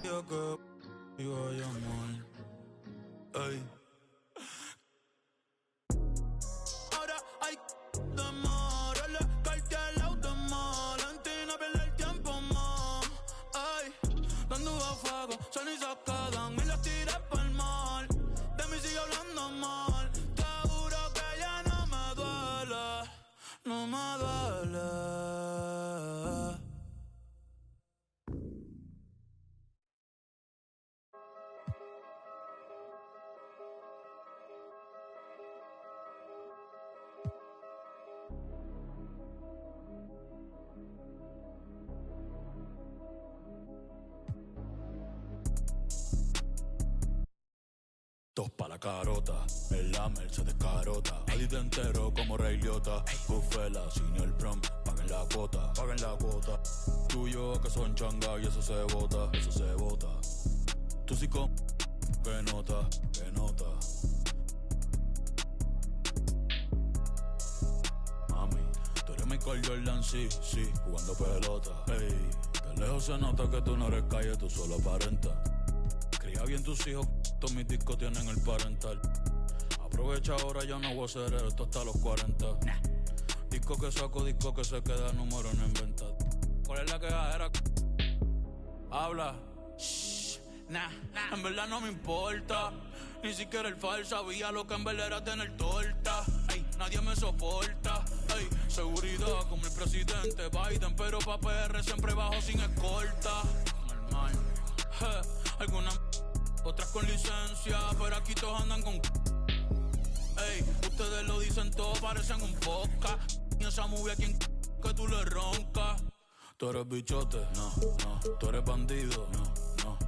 Yo que iba a llamar. Ey. Ahora hay temor, cualquier auto mal. Valentina pierde el tiempo más. Ey. Dando a fuego, cenizas quedan y las tiré pa'l mar. De mí sigue hablando mal. Te juro que ya no me duele. No me duele. Dos pa' la carota, el Lamer se descarota. Ahí te entero como Rey Liotta. Cufela, sin el prom, paguen la cuota, paguen la cuota. Tú y yo que son changa y eso se bota, eso se bota. Tú sí con... que nota, que nota. Mami, tú eres Michael Jordan, sí, sí, jugando pelota. Ey, de lejos se nota que tú no eres calle, tú solo aparentas. Cría bien tus hijos, todos mis discos tienen el parental. Aprovecha ahora, ya no voy a hacer esto hasta los 40. Disco que saco, disco que se queda, número no inventar. ¿Cuál es la quejadera? Habla. Shh, nah, en verdad no me importa. Ni siquiera el fal sabía lo que en verdad era tener torta. Ey, nadie me soporta. Ey, seguridad como el presidente Biden, pero pa' PR siempre bajo sin escolta. Normal. Algunas otras con licencia, pero aquí todos andan con... Ey, ustedes lo dicen todo, parecen un podcast. Y esa movie a quien que tú le roncas. Tú eres bichote, no, no. Tú eres bandido, no, no.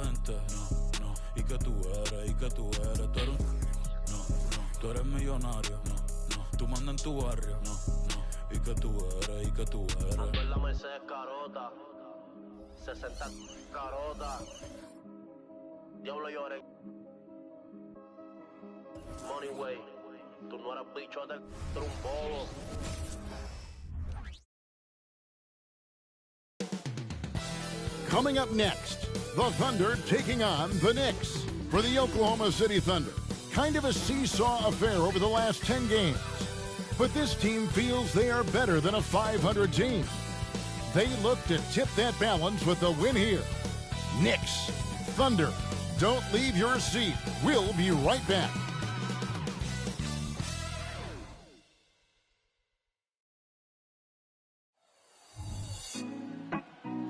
Gente, no, no. ¿Y qué tú eres? ¿Y qué tú eres? Tú eres un... No, no. Tú eres millonario, no, no. Tú mandas en tu barrio, no, no. ¿Y qué tú eres? ¿Y qué tú eres? Ando en la Mercedes carota, 60 carota. Diablo lloré. Money way. Tú no eras bichote, tú eres un bobo. Coming up next, the Thunder taking on the Knicks for the Oklahoma City Thunder. Kind of a seesaw affair over the last 10 games. But this team feels they are better than a 500 team. They look to tip that balance with a win here. Knicks, Thunder. Don't leave your seat. We'll be right back.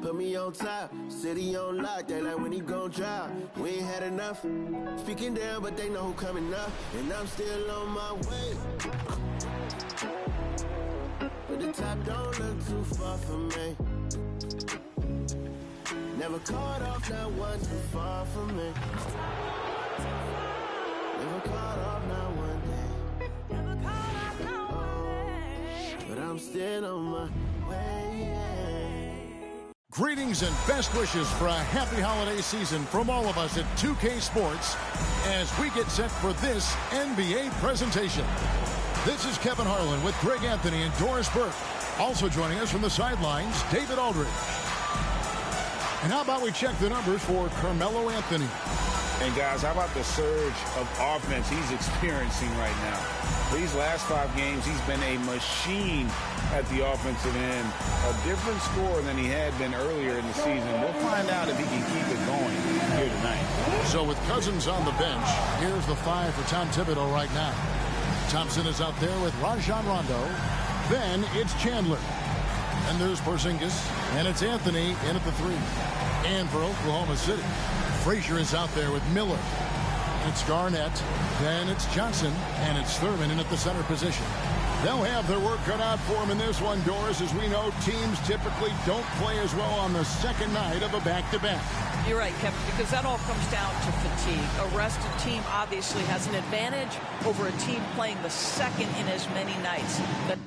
Put me on top, city on lock, they like when he gon' drop. We ain't had enough, speaking down, but they know who coming up, and I'm still on my way. But the top don't look too far from me. Never caught off, not one too far from me. Never caught off, not one day. Never caught off, not one day. But I'm still on my way. Greetings and best wishes for a happy holiday season from all of us at 2K Sports as we get set for this NBA presentation. This is Kevin Harlan with Greg Anthony and Doris Burke. Also joining us from the sidelines, David Aldridge. And how about we check the numbers for Carmelo Anthony? And guys, how about the surge of offense he's experiencing right now? These last 5 games, he's been a machine at the offensive end. A different score than he had been earlier in the season. We'll find out if he can keep it going here tonight. So with Cousins on the bench, here's the 5 for Tom Thibodeau right now. Thompson is out there with Rajon Rondo. Then it's Chandler. And there's Porzingis. And it's Anthony in at the 3. And for Oklahoma City, Frazier is out there with Miller. It's Garnett, then it's Johnson, and it's Thurmond in at the center position. They'll have their work cut out for them in this one, Doris. As we know, teams typically don't play as well on the second night of a back-to-back. You're right, Kevin, because that all comes down to fatigue. A rested team obviously has an advantage over a team playing the second in as many nights. But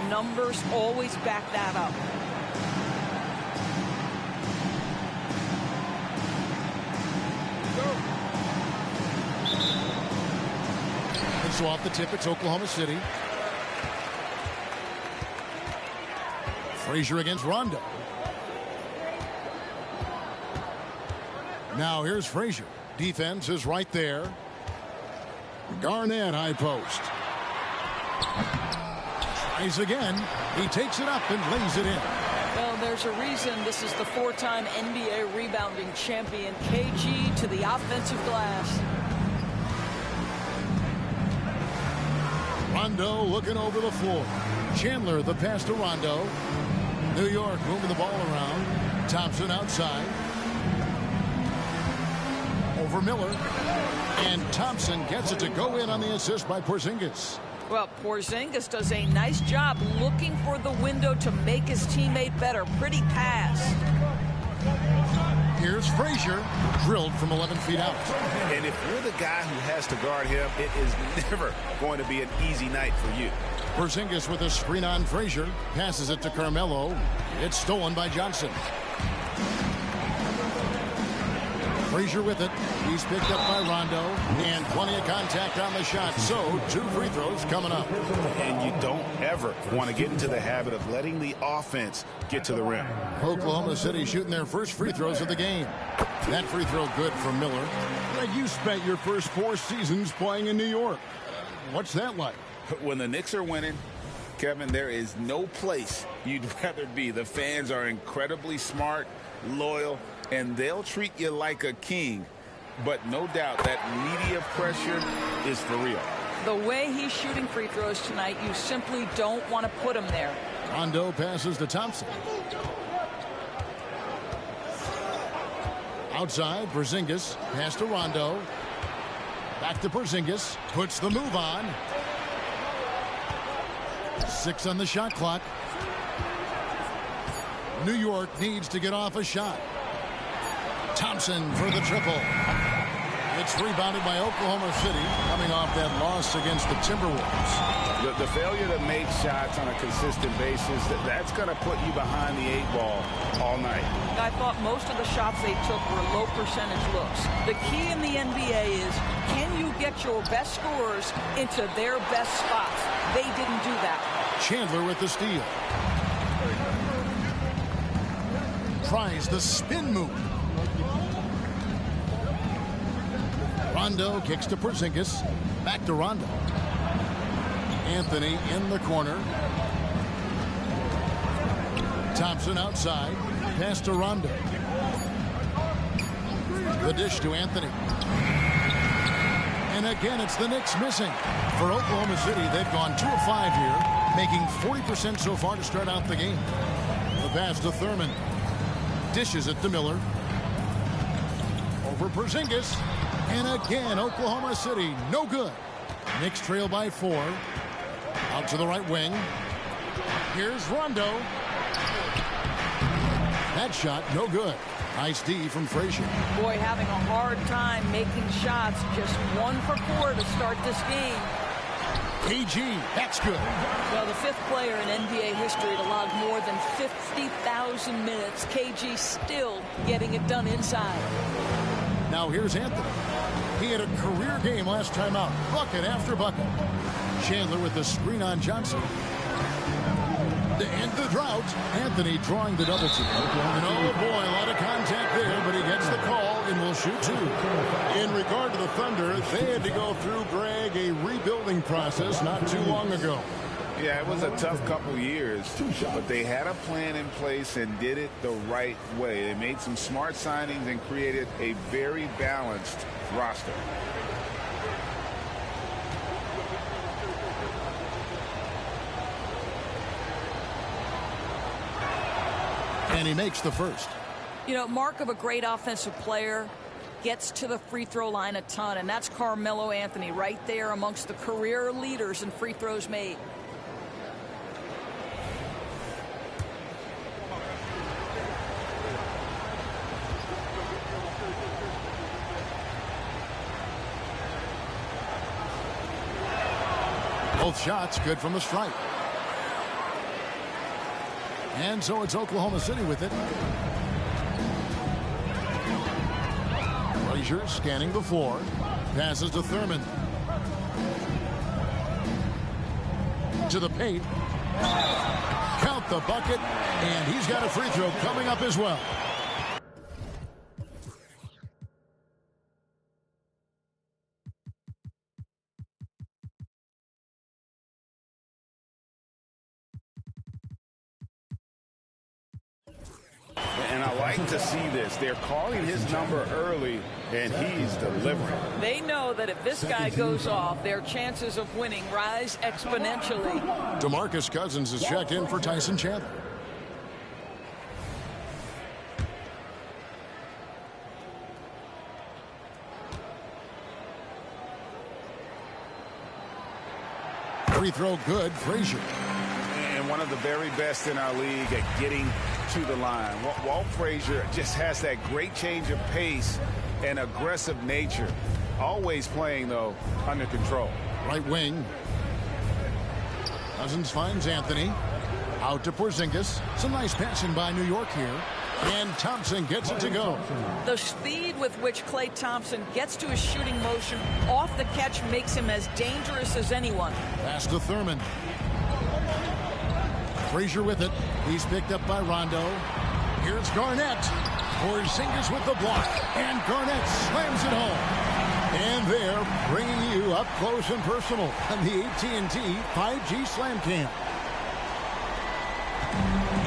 Numbers always back that up. And so off the tip, it's Oklahoma City. Frazier against Rondo. Now here's Frazier. Defense is right there. Garnett high post. Tries again. He takes it up and lays it in. Well, there's a reason this is the four-time NBA rebounding champion. KG to the offensive glass. Rondo looking over the floor. Chandler the pass to Rondo. New York moving the ball around. Thompson outside. Over Miller. And Thompson gets it to go in on the assist by Porzingis. Well, Porzingis does a nice job looking for the window to make his teammate better. Pretty pass. Here's Frazier, drilled from 11 feet out. And if you're the guy who has to guard him, it is never going to be an easy night for you. Porzingis with a screen on Frazier. Passes it to Carmelo. It's stolen by Johnson. Frazier with it. He's picked up by Rondo. And plenty of contact on the shot. So, 2 free throws coming up. And you don't ever want to get into the habit of letting the offense get to the rim. Oklahoma City shooting their first free throws of the game. That free throw good from Miller. Greg, you spent your first 4 seasons playing in New York. What's that like? When the Knicks are winning, Kevin, there is no place you'd rather be. The fans are incredibly smart, loyal, and they'll treat you like a king. But no doubt that media pressure is for real. The way he's shooting free throws tonight, you simply don't want to put him there. Rondo passes to Thompson. Outside, Porzingis, pass to Rondo. Back to Porzingis, puts the move on. 6 on the shot clock. New York needs to get off a shot. Thompson for the triple. It's rebounded by Oklahoma City, coming off that loss against the Timberwolves. The failure to make shots on a consistent basis, that's going to put you behind the 8 ball all night. I thought most of the shots they took were low percentage looks. The key in the NBA is, can you get your best scorers into their best spots? They didn't do that. Chandler with the steal. Tries the spin move. Rondo kicks to Porzingis. Back to Rondo. Anthony in the corner. Thompson outside. Pass to Rondo. The dish to Anthony. And again, it's the Knicks missing. For Oklahoma City, they've gone 2 of 5 here, making 40% so far to start out the game. The pass to Thurmond. Dishes it to Miller. Over Porzingis. And again, Oklahoma City, no good. Knicks trail by 4. Out to the right wing. Here's Rondo. That shot, no good. Nice D from Frazier. Boy, having a hard time making shots. Just 1 for 4 to start this game. KG, that's good. Well, the 5th player in NBA history to log more than 50,000 minutes. KG still getting it done inside. Now here's Anthony. He had a career game last time out. Bucket after bucket. Chandler with the screen on Johnson. To end the drought, Anthony drawing the double team. And oh boy, a lot of contact there, but he gets the call and will shoot 2. In regard to the Thunder, they had to go through, Greg, a rebuilding process not too long ago. Yeah, it was a tough couple years, but they had a plan in place and did it the right way. They made some smart signings and created a very balanced roster. And he makes the first. You know, mark of a great offensive player, gets to the free throw line a ton, and that's Carmelo Anthony right there amongst the career leaders in free throws made. Both shots good from the stripe. And so it's Oklahoma City with it. Frazier scanning the floor. Passes to Thurmond. To the paint. Count the bucket. And he's got a free throw coming up as well. And I like to see this. They're calling his number early, and he's delivering. They know that if this guy goes off, their chances of winning rise exponentially. DeMarcus Cousins is checked in for Tyson Chandler. Free throw good, Frazier. And one of the very best in our league at getting to the line. Walt Frazier just has that great change of pace and aggressive nature. Always playing, though, under control. Right wing. Cousins finds Anthony. Out to Porzingis. Some nice passing by New York here. And Thompson gets it to go. The speed with which Klay Thompson gets to his shooting motion off the catch makes him as dangerous as anyone. Pass to Thurmond. Frazier with it. He's picked up by Rondo. Here's Garnett. Porzingis with the block. And Garnett slams it home. And they're bringing you up close and personal on the AT&T 5G Slam Cam.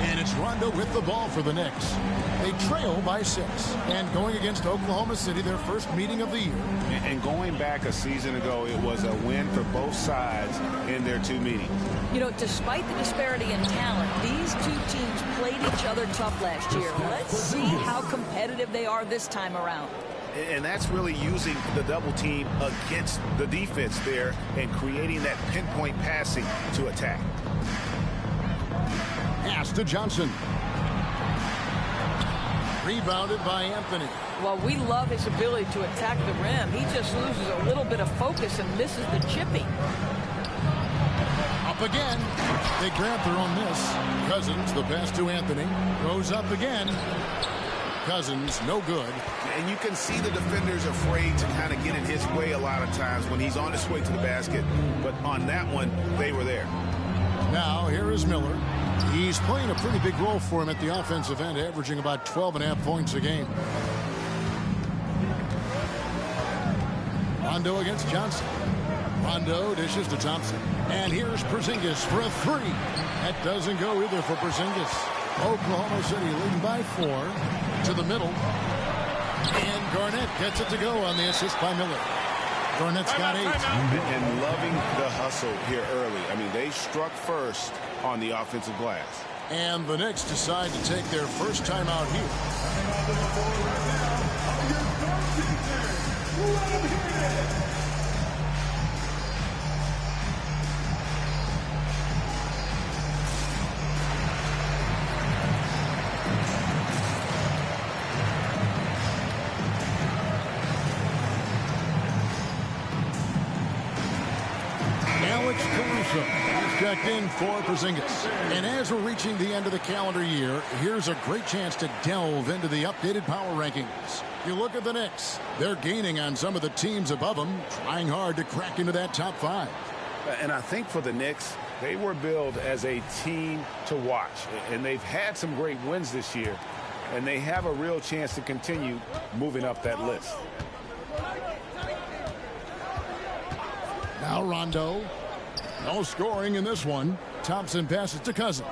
And it's Rondo with the ball for the Knicks. They trail by 6. And going against Oklahoma City, their first meeting of the year. And going back a season ago, it was a win for both sides in their 2 meetings. You know, despite the disparity in talent, these 2 teams played each other tough last year. Let's see how competitive they are this time around. And that's really using the double team against the defense there and creating that pinpoint passing to attack. Pass to Johnson. Rebounded by Anthony. Well, we love his ability to attack the rim. He just loses a little bit of focus and misses the chippy. Up again. They grab their own miss. Cousins, the pass to Anthony. Goes up again. Cousins, no good. And you can see the defenders afraid to kind of get in his way a lot of times when he's on his way to the basket. But on that one, they were there. Now, here is Miller. He's playing a pretty big role for him at the offensive end, averaging about 12.5 points a game. Rondo against Johnson. Rondo dishes to Thompson. And here's Porzingis for a 3. That doesn't go either for Porzingis. Oklahoma City leading by 4 to the middle. And Garnett gets it to go on the assist by Miller. Garnett's got 8. And loving the hustle here early. I mean, they struck first on the offensive glass. And the Knicks decide to take their first time out here. Checked in for Porzingis. And as we're reaching the end of the calendar year, here's a great chance to delve into the updated power rankings. You look at the Knicks. They're gaining on some of the teams above them, trying hard to crack into that top 5. And I think for the Knicks, they were billed as a team to watch. And they've had some great wins this year. And they have a real chance to continue moving up that list. Now Rondo. No scoring in this one. Thompson passes to Cousins.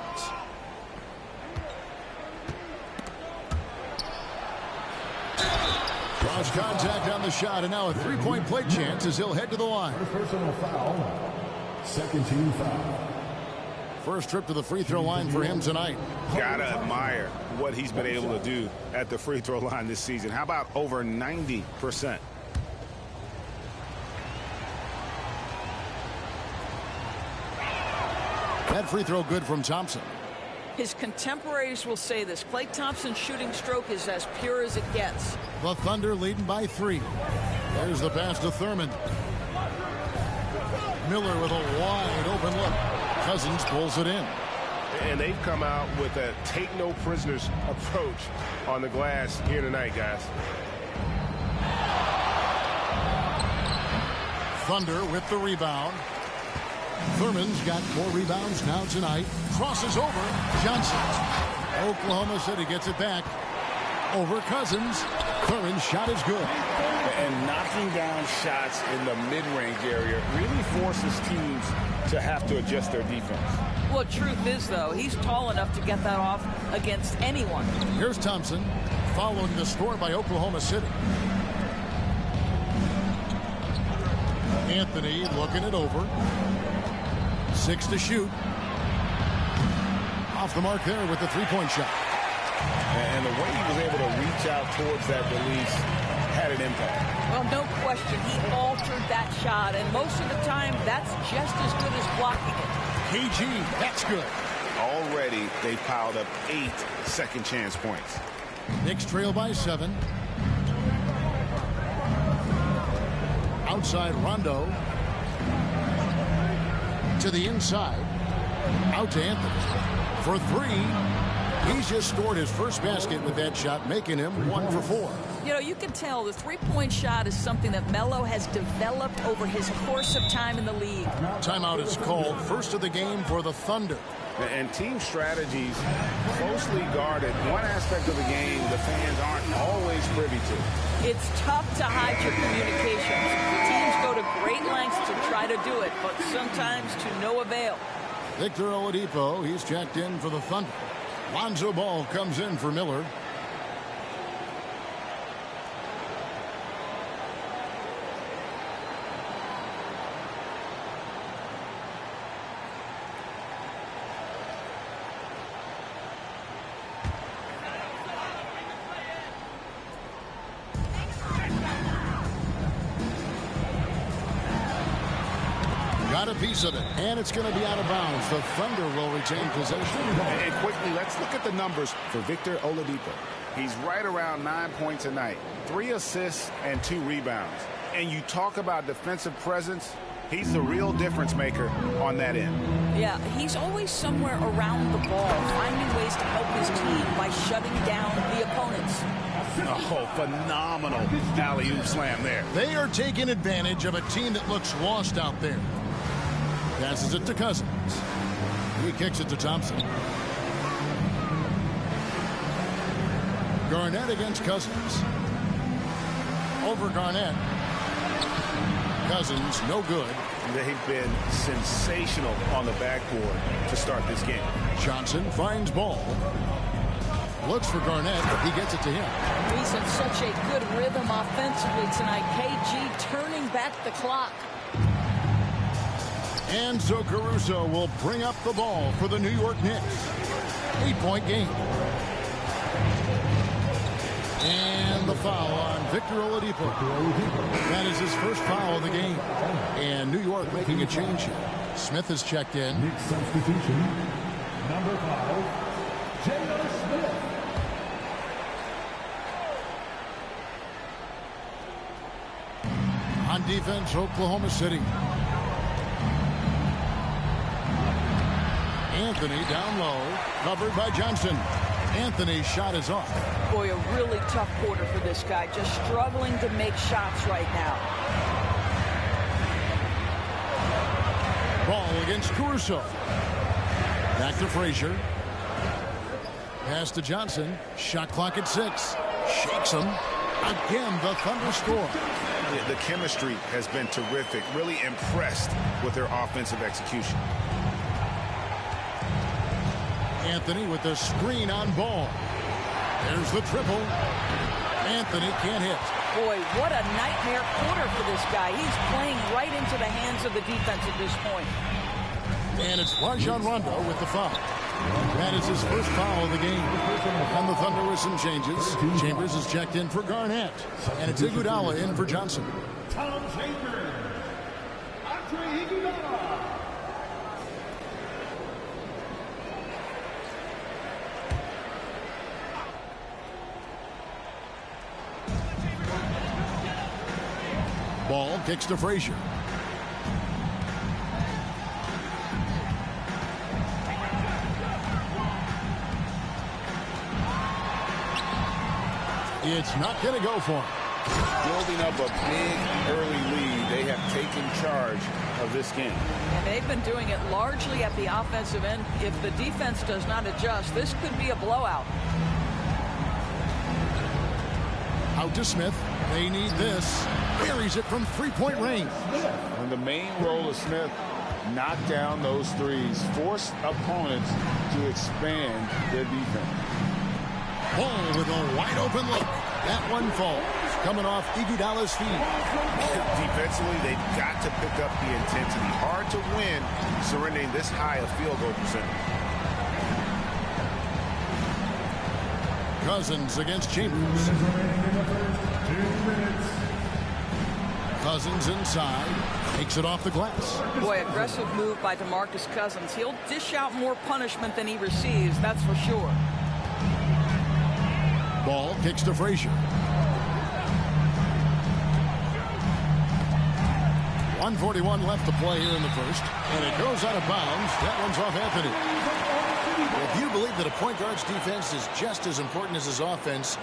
Cross contact on the shot, and now a 3-point play chance as he'll head to the line. Personal foul. Second team foul. First trip to the free throw line for him tonight. Gotta admire what he's been able to do at the free throw line this season. How about over 90%? That free throw good from Thompson. His contemporaries will say this. Klay Thompson's shooting stroke is as pure as it gets. The Thunder leading by 3. There's the pass to Thurmond. Miller with a wide open look. Cousins pulls it in. And they've come out with a take no prisoners approach on the glass here tonight, guys. Thunder with the rebound. Thurmond's got 4 rebounds now tonight. Crosses over. Johnson. Oklahoma City gets it back. Over Cousins. Thurmond's shot is good. And knocking down shots in the mid-range area really forces teams to have to adjust their defense. Well, truth is, though, he's tall enough to get that off against anyone. Here's Thompson following the score by Oklahoma City. Anthony looking it over. 6 to shoot. Off the mark there with the 3-point shot. And the way he was able to reach out towards that release had an impact. Well, no question. He altered that shot, and most of the time, that's just as good as blocking it. KG, that's good. Already, they piled up 8 second chance points. Knicks trail by 7. Outside Rondo. To the inside. Out to Anthony. For 3. He's just scored his first basket with that shot, making him 1 for 4. You know, you can tell the three-point shot is something that Melo has developed over his course of time in the league. Timeout is called. First of the game for the Thunder. And team strategies closely guarded. One aspect of the game the fans aren't always privy to. It's tough to hide your communications. Teams go to great lengths to try to do it, but sometimes to no avail. Victor Oladipo, he's checked in for the Thunder. Lonzo Ball comes in for Miller. Got a piece of it, and it's going to be out of bounds. The Thunder will retain possession. And quickly, let's look at the numbers for Victor Oladipo. He's right around 9 points a night, 3 assists and 2 rebounds. And you talk about defensive presence, he's the real difference maker on that end. Yeah, he's always somewhere around the ball, finding ways to help his team by shutting down the opponents. Oh, phenomenal alley-oop slam there. They are taking advantage of a team that looks lost out there. Passes it to Cousins. He kicks it to Thompson. Garnett against Cousins. Over Garnett. Cousins, no good. They've been sensational on the backboard to start this game. Johnson finds Ball. Looks for Garnett, but he gets it to him. He's in such a good rhythm offensively tonight. KG turning back the clock. Enzo Caruso will bring up the ball for the New York Knicks. 8-point game. And the foul on Victor Oladipo. That is his first foul of the game. And New York making a change here. Smith has checked in. Knicks substitution, number 5, J.R. Smith. On defense, Oklahoma City. Anthony down low, covered by Johnson. Anthony's shot is off. Boy, a really tough quarter for this guy. Just struggling to make shots right now. Ball against Caruso. Back to Frazier. Pass to Johnson. Shot clock at 6. Shakes him. Again, the Thunder score. The chemistry has been terrific. Really impressed with their offensive execution. Anthony with the screen on Ball. There's the triple. Anthony can't hit. Boy, what a nightmare quarter for this guy. He's playing right into the hands of the defense at this point. And it's Rajon Rondo with the foul. That is his first foul of the game. And the Thunder with some changes. Chambers is checked in for Garnett. And it's Iguodala in for Johnson. Tom Chambers. Andre Iguodala. Ball kicks to Frazier. It's not going to go for him. Building up a big early lead, they have taken charge of this game. And they've been doing it largely at the offensive end. If the defense does not adjust, this could be a blowout. Out to Smith. They need this. Buries it from three-point range. And the main role of Smith, knock down those threes, force opponents to expand their defense. Ball with a wide-open look. That one falls. Coming off Iguodala's feet. Defensively, they've got to pick up the intensity. Hard to win surrendering this high a field goal percentage. Cousins against Chambers. Cousins inside. Takes it off the glass. Boy, aggressive move by DeMarcus Cousins. He'll dish out more punishment than he receives, that's for sure. Ball kicks to Frazier. 1:41 left to play here in the first. And it goes out of bounds. That one's off Anthony. If you believe that a point guard's defense is just as important as his offense,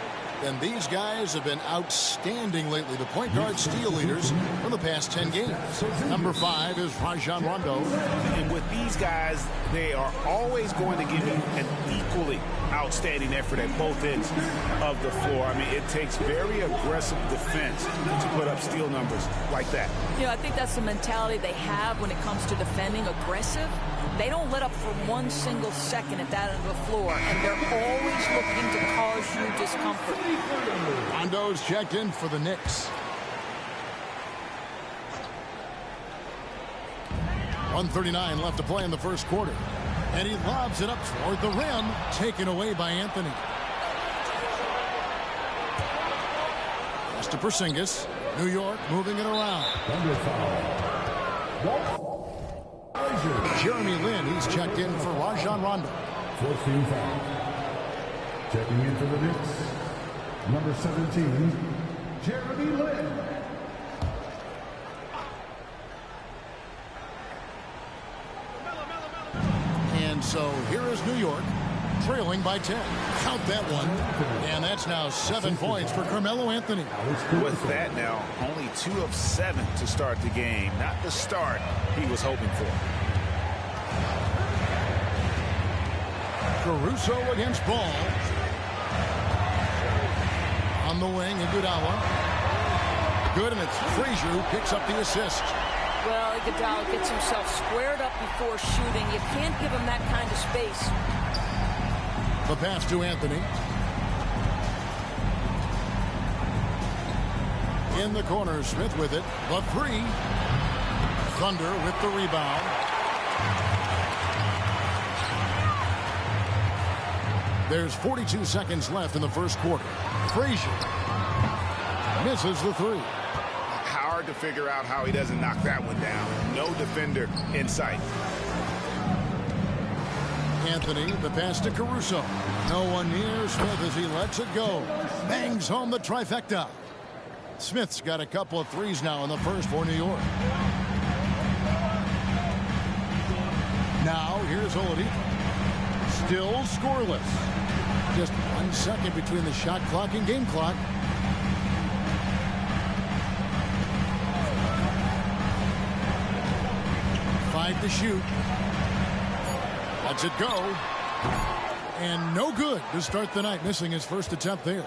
And these guys have been outstanding lately. The point guard steal leaders for the past 10 games. Number 5 is Rajon Rondo. And with these guys, they are always going to give you an equally outstanding effort at both ends of the floor. I mean, it takes very aggressive defense to put up steal numbers like that. You know, I think that's the mentality they have when it comes to defending, aggressive. They don't let up for one single second at that end of the floor, and they're always looking to cause you discomfort. Rondo's checked in for the Knicks. 1:39 left to play in the first quarter. And he lobs it up toward the rim, taken away by Anthony. Pass to Porzingis. New York moving it around. Jeremy Lin, he's checked in for Rajon Rondo. 14 foul. Checking in for the Knicks, number 17, Jeremy Lin. And so here is New York, trailing by 10. Count that one. And that's now 7 points for Carmelo Anthony. With that now, only 2 of 7 to start the game. Not the start he was hoping for. Caruso against Ball. On the wing, Iguodala. Good, and it's Frazier who picks up the assist. Well, Iguodala gets himself squared up before shooting. You can't give him that kind of space. The pass to Anthony. In the corner, Smith with it. The 3. Thunder with the rebound. There's 42 seconds left in the first quarter. Frazier misses the 3. Hard to figure out how he doesn't knock that one down. No defender in sight. Anthony, the pass to Caruso. No one near Smith as he lets it go. Bangs home the trifecta. Smith's got a couple of threes now in the first for New York. Now here's Oladipo. Still scoreless. Just 1 second between the shot clock and game clock. Five to shoot. Lets it go. And no good to start the night, missing his first attempt there.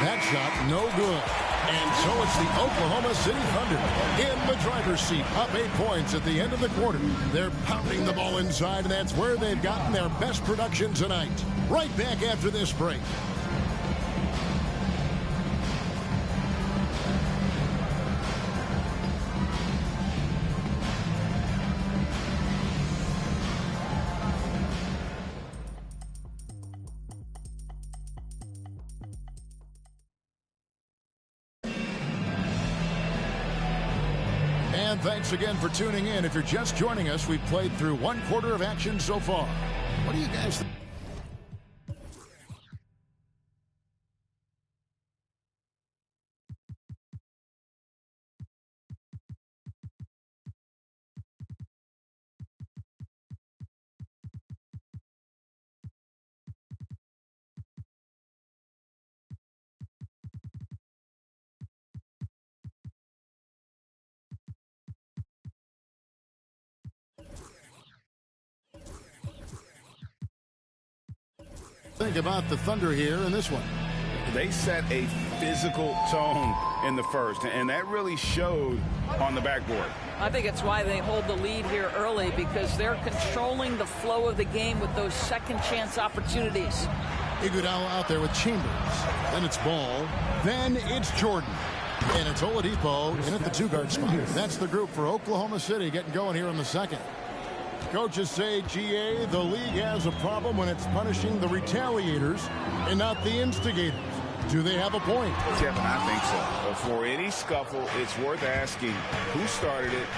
That shot, no good. And so it's the Oklahoma City Thunder in the driver's seat, up 8 points at the end of the quarter. They're pounding the ball inside, and that's where they've gotten their best production tonight. Right back after this break. And thanks again for tuning in. If you're just joining us, we've played through 1 quarter of action so far. What do you guys think? Think about the Thunder here in this one. They set a physical tone in the first, and that really showed on the backboard. I think it's why they hold the lead here early, because they're controlling the flow of the game with those second chance opportunities. Iguodala out there with Chambers. Then it's Ball. Then it's Jordan. And it's Oladipo in at the 2-guard spot. That's the group for Oklahoma City getting going here in the second. Coaches say, GA, the league has a problem when it's punishing the retaliators and not the instigators. Do they have a point? Kevin, I think so. For any scuffle, it's worth asking who started it,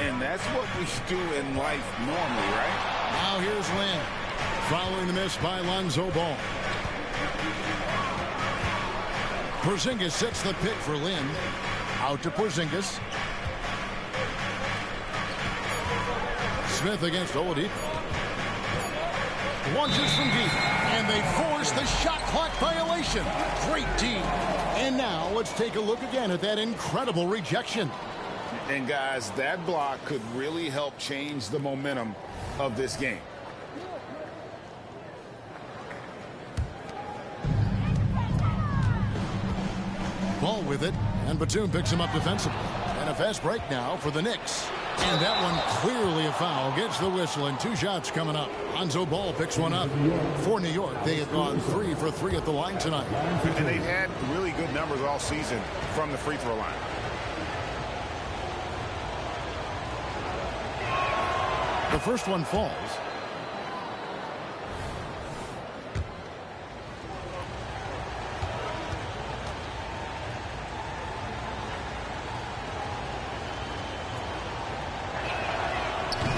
and that's what we do in life normally, right? Now here's Lin. Following the miss by Lonzo Ball. Porzingis sets the pick for Lin. Out to Porzingis. Smith against Oladipo. launches from deep, and they force the shot clock violation. Great D. And now let's take a look again at that incredible rejection. And guys, that block could really help change the momentum of this game. Ball with it, and Batum picks him up defensively. And a fast break now for the Knicks. And that one clearly a foul. Gets the whistle, and 2 shots coming up. Lonzo Ball picks one up. For New York, they have gone 3 for 3 at the line tonight. And they've had really good numbers all season from the free throw line. The first one falls.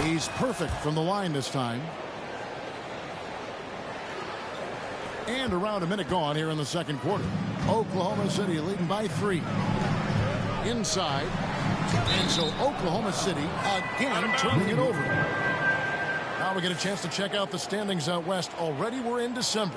He's perfect from the line this time. And around a minute gone here in the second quarter. Oklahoma City leading by 3. Inside. And so Oklahoma City again turning it over. Now we get a chance to check out the standings out west. Already we're in December.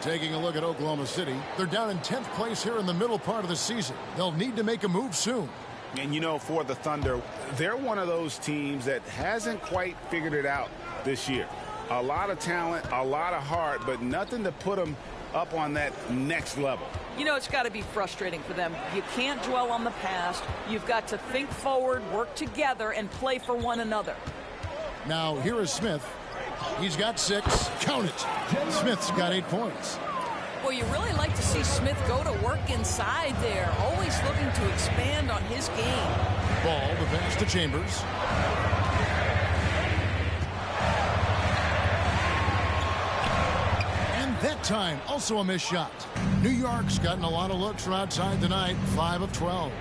Taking a look at Oklahoma City. They're down in 10th place here in the middle part of the season. They'll need to make a move soon. And you know, for the Thunder, they're one of those teams that hasn't quite figured it out this year. A lot of talent, a lot of heart, but nothing to put them up on that next level. You know, it's got to be frustrating for them. You can't dwell on the past. You've got to think forward, work together, and play for one another. Now, here is Smith. He's got 6. Count it. Smith's got 8 points. Well, you really like to see Smith go to work inside there, always looking to expand on his game. Ball, the pass to Chambers. And that time, also a missed shot. New York's gotten a lot of looks from outside tonight, 5 of 12.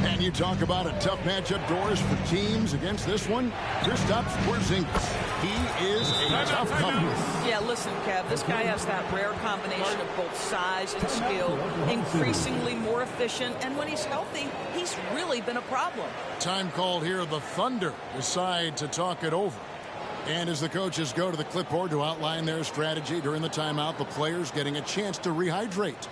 And you talk about a tough matchup doors for teams against this one. Kristaps Porzingis. He is a tough company. Yeah, listen, Kev, this guy has that rare combination of both size and skill, increasingly more efficient, and when he's healthy, he's really been a problem. Time called here. The Thunder decide to talk it over. And as the coaches go to the clipboard to outline their strategy during the timeout, the players getting a chance to rehydrate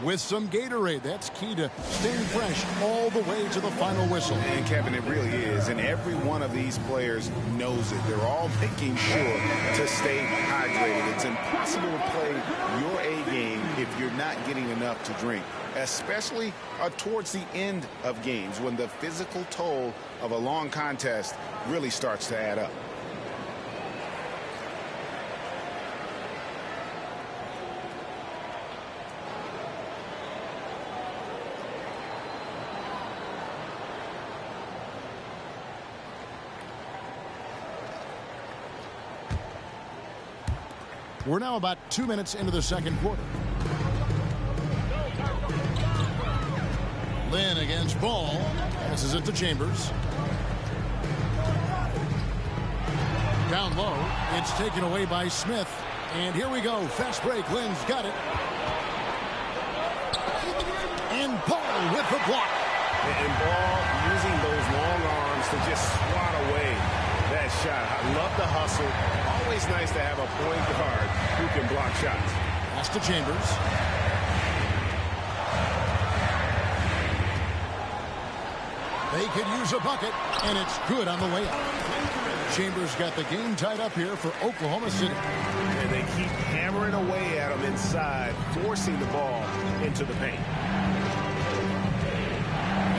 with some Gatorade. That's key to staying fresh all the way to the final whistle. And Kevin, it really is. And every one of these players knows it. They're all making sure to stay hydrated. It's impossible to play your A game if you're not getting enough to drink, especially towards the end of games when the physical toll of a long contest really starts to add up. We're now about 2 minutes into the second quarter. Lynn against Ball. Passes it to Chambers. Down low. It's taken away by Smith. And here we go. Fast break. Lynn's got it. And Ball with the block. And Ball using those long arms to just swat away that shot. I love the hustle. Always nice to have a point guard who can block shots. Pass to Chambers. They could use a bucket, and it's good on the layup. Chambers got the game tied up here for Oklahoma City. And they keep hammering away at him inside, forcing the ball into the paint.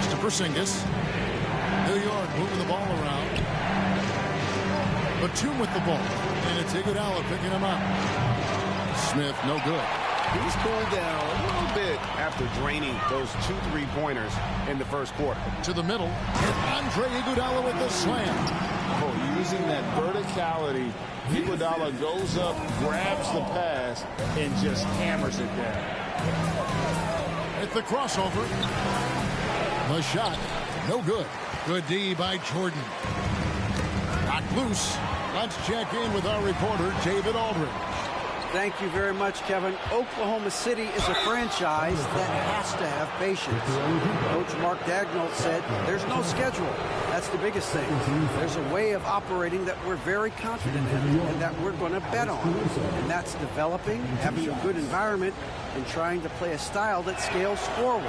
Mr. Porzingis. New York moving the ball around. Batum with the ball. And it's Iguodala picking him up. Smith, no good. He's cooled down a little bit after draining those 2 3-pointers in the first quarter. To the middle. And Andre Iguodala with the slam. Oh, using that verticality, Iguodala goes up, grabs the pass, and just hammers it down. At the crossover. The shot, no good. Good D by Jordan. Knocked loose. Let's check in with our reporter, David Aldridge. Thank you very much, Kevin. Oklahoma City is a franchise that has to have patience. Coach Mark Daigneault said there's no schedule. That's the biggest thing. There's a way of operating that we're very confident in and that we're going to bet on. And that's developing, having a good environment, and trying to play a style that scales forward.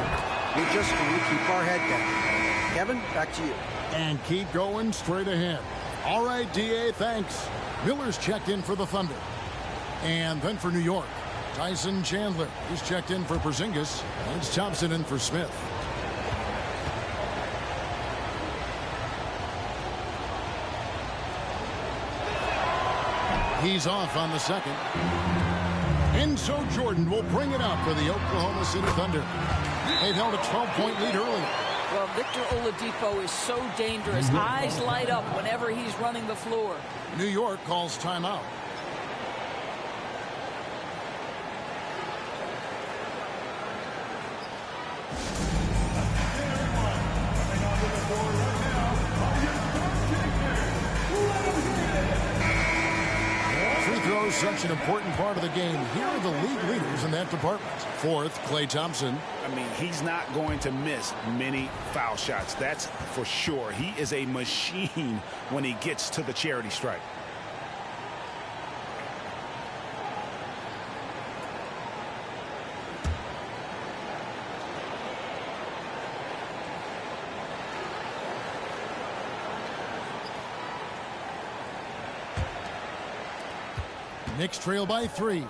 We're just going to keep our head down. Kevin, back to you. And keep going straight ahead. All right, D.A., thanks. Miller's checked in for the Thunder. And then for New York, Tyson Chandler. He's checked in for Porzingis. And it's Thompson in for Smith. He's off on the second. And so Jordan will bring it up for the Oklahoma City Thunder. They've held a 12-point lead early. Well, Victor Oladipo is so dangerous. Eyes light up whenever he's running the floor. New York calls timeout. Free throws, such an important part of the game. Here are the league leaders in that department. Fourth, Klay Thompson. I mean, he's not going to miss many foul shots. That's for sure. He is a machine when he gets to the charity stripe. Knicks trail by 3.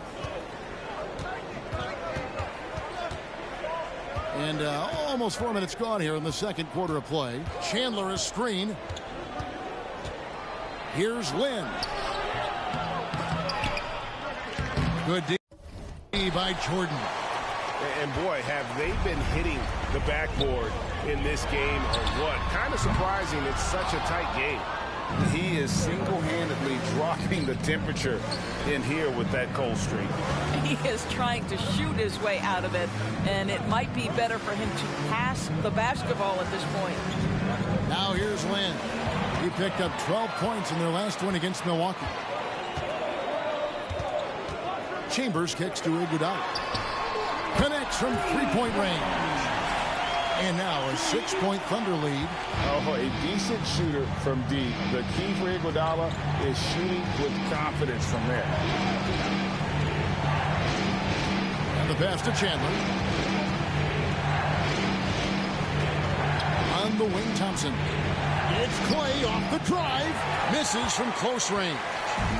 And almost 4 minutes gone here in the second quarter of play. Chandler a screen. Here's Lynn. Good D by Jordan. And boy, have they been hitting the backboard in this game or what? Kind of surprising. It's such a tight game. He is single-handedly dropping the temperature in here with that cold streak. He is trying to shoot his way out of it, and it might be better for him to pass the basketball at this point. Now here's Lynn. He picked up 12 points in their last one against Milwaukee. Chambers kicks to Iguodala. Connects from three-point range. And now a 6-point Thunder lead. Oh, a decent shooter from deep. The key for Iguodala is shooting with confidence from there. And the pass to Chandler. On the wing, Thompson. It's Klay off the drive. Misses from close range.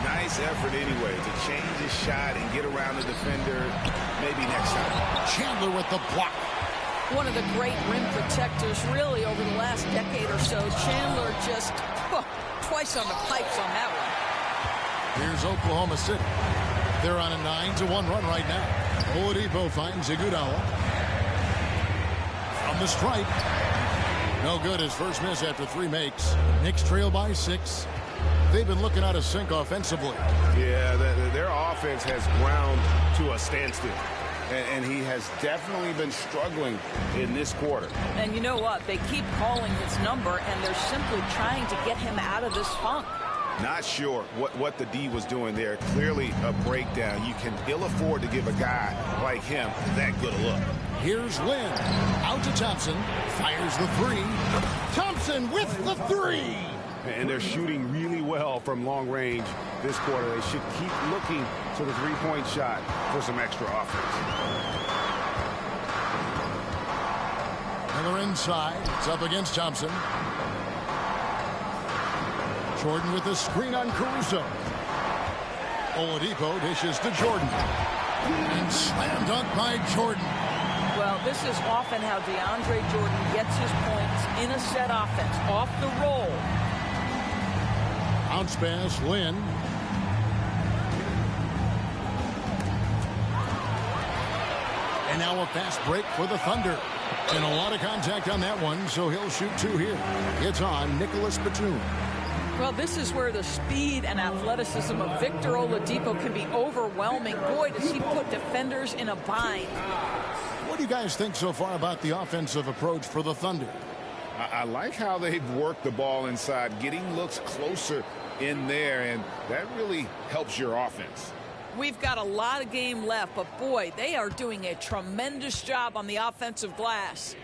Nice effort anyway to change his shot and get around the defender maybe next time. Chandler with the block. One of the great rim protectors really over the last decade or so. Chandler just twice on the pipes on that one. Here's Oklahoma City. They're on a 9-1 run right now. Oladipo finds Iguodala. From the stripe. No good. His first miss after 3 makes. Knicks trail by 6. They've been looking out of sync offensively. Yeah, their offense has ground to a standstill. And he has definitely been struggling in this quarter. And you know what? They keep calling his number, and they're simply trying to get him out of this funk. Not sure what the D was doing there. Clearly a breakdown. You can ill afford to give a guy like him that good a look. Here's Lynn. Out to Thompson. Fires the 3. Thompson with the 3. And they're shooting really well from long range this quarter. They should keep looking to the three-point shot for some extra offense. Miller inside. It's up against Thompson. Jordan with a screen on Caruso. Oladipo dishes to Jordan. And slam dunk by Jordan. Well, this is often how DeAndre Jordan gets his points in a set offense, off the roll. Bounce pass, Lynn. And now a fast break for the Thunder. And a lot of contact on that one, so he'll shoot 2 here. It's on Nicholas Batum. Well, this is where the speed and athleticism of Victor Oladipo can be overwhelming. Boy, does he put defenders in a bind. What do you guys think so far about the offensive approach for the Thunder? I like how they've worked the ball inside, getting looks closer in there, and that really helps your offense. We've got a lot of game left, but boy, they are doing a tremendous job on the offensive glass.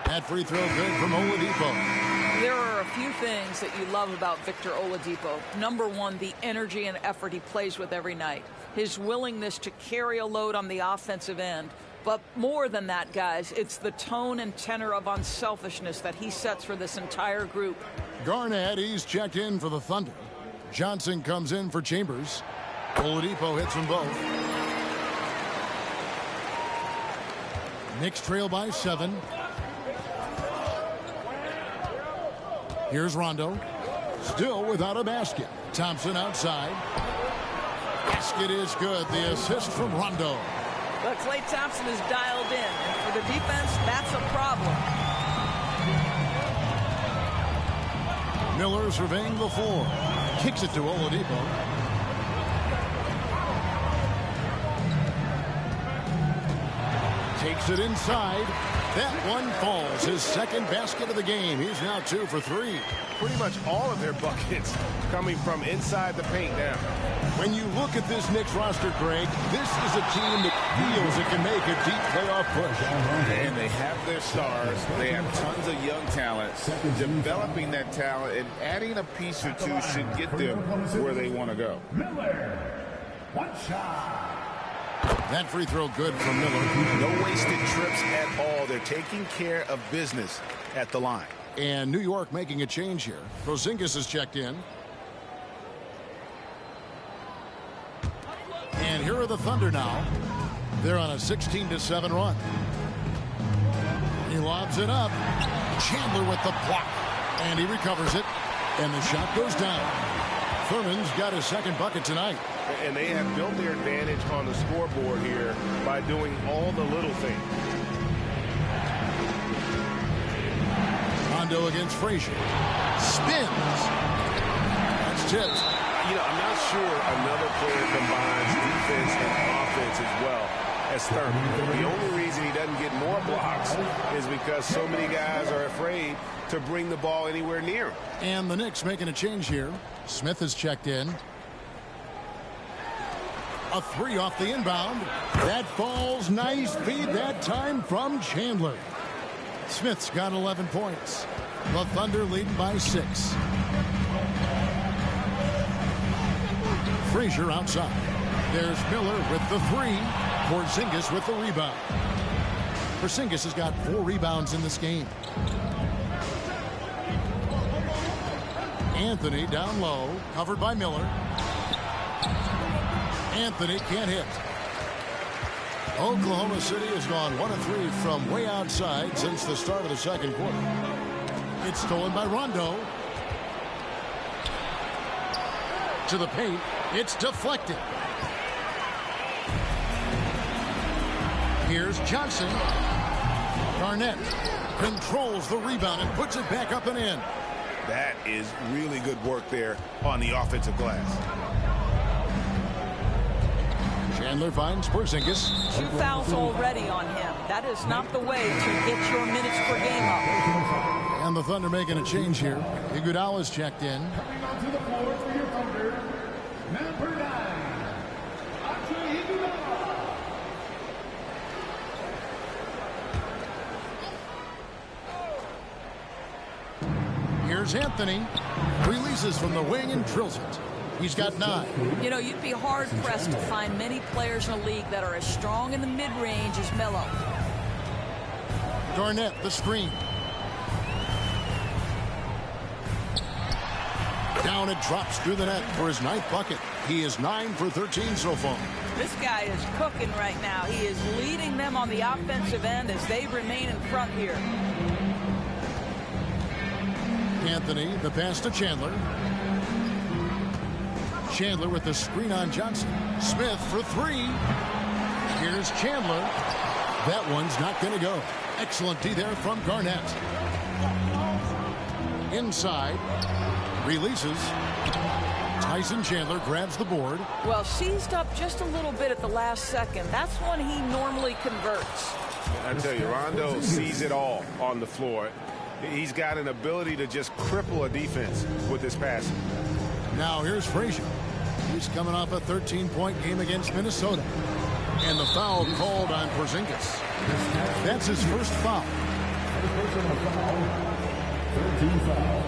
That free throw good from Oladipo. There are a few things that you love about Victor Oladipo. Number one, the energy and effort he plays with every night. His willingness to carry a load on the offensive end. But more than that, guys, it's the tone and tenor of unselfishness that he sets for this entire group. Garnett, he's checked in for the Thunder. Johnson comes in for Chambers. Oladipo hits them both. Knicks trail by 7. Here's Rondo. Still without a basket. Thompson outside. Basket is good. The assist from Rondo. But Klay Thompson is dialed in. And for the defense, that's a problem. Miller surveying the floor. Kicks it to Oladipo. Takes it inside. That one falls. His second basket of the game. He's now 2 for 3. Pretty much all of their buckets coming from inside the paint now. When you look at this Knicks roster, Greg, this is a team that feels it can make a deep playoff push. And they have their stars. They have tons of young talent. Developing that talent and adding a piece or two should get them where they want to go. Miller. One shot. That free throw good from Miller. No wasted trips at all. They're taking care of business at the line. And New York making a change here. Porzingis is checked in. And here are the Thunder now. They're on a 16-7 run. He lobs it up. Chandler with the block. And he recovers it. And the shot goes down. Thurmond's got his second bucket tonight. And they have built their advantage on the scoreboard here by doing all the little things. Rondo against Frazier. Spins. That's tipped. You know, I'm not sure another player combines defense and offense as well as Thurmond. The only reason he doesn't get more blocks is because so many guys are afraid to bring the ball anywhere near him. And the Knicks making a change here. Smith is checked in. A 3 off the inbound. That falls. Nice feed that time from Chandler. Smith's got 11 points. The Thunder leading by 6. Frazier outside. There's Miller with the 3. Porzingis with the rebound. Porzingis has got 4 rebounds in this game. Anthony down low, covered by Miller. Anthony can't hit. Oklahoma City has gone 1 of 3 from way outside since the start of the second quarter. It's stolen by Rondo. To the paint. It's deflected. Here's Johnson. Garnett controls the rebound and puts it back up and in. That is really good work there on the offensive glass. Chandler finds Porzingis. 2 fouls already on him. That is not the way to get your minutes per game up. And the Thunder making a change here. Iguodala's checked in. Coming onto the floor for your Thunder, number 9, Iguodala. Here's Anthony. Releases from the wing and drills it. He's got 9. You know, you'd be hard-pressed to find many players in the league that are as strong in the mid-range as Melo. Garnett, the screen. Down it drops through the net for his 9th bucket. He is 9 for 13 so far. This guy is cooking right now. He is leading them on the offensive end as they remain in front here. Anthony, the pass to Chandler. Chandler with the screen on Johnson. Smith for 3. Here's Chandler. That one's not going to go. Excellent D there from Garnett. Inside. Releases. Tyson Chandler grabs the board. Well, seized up just a little bit at the last second. That's when he normally converts. I tell you, Rondo sees it all on the floor. He's got an ability to just cripple a defense with his passing. Now here's Frazier. He's coming off a 13-point game against Minnesota. And the foul called on Porzingis. That's his first foul. 13 foul.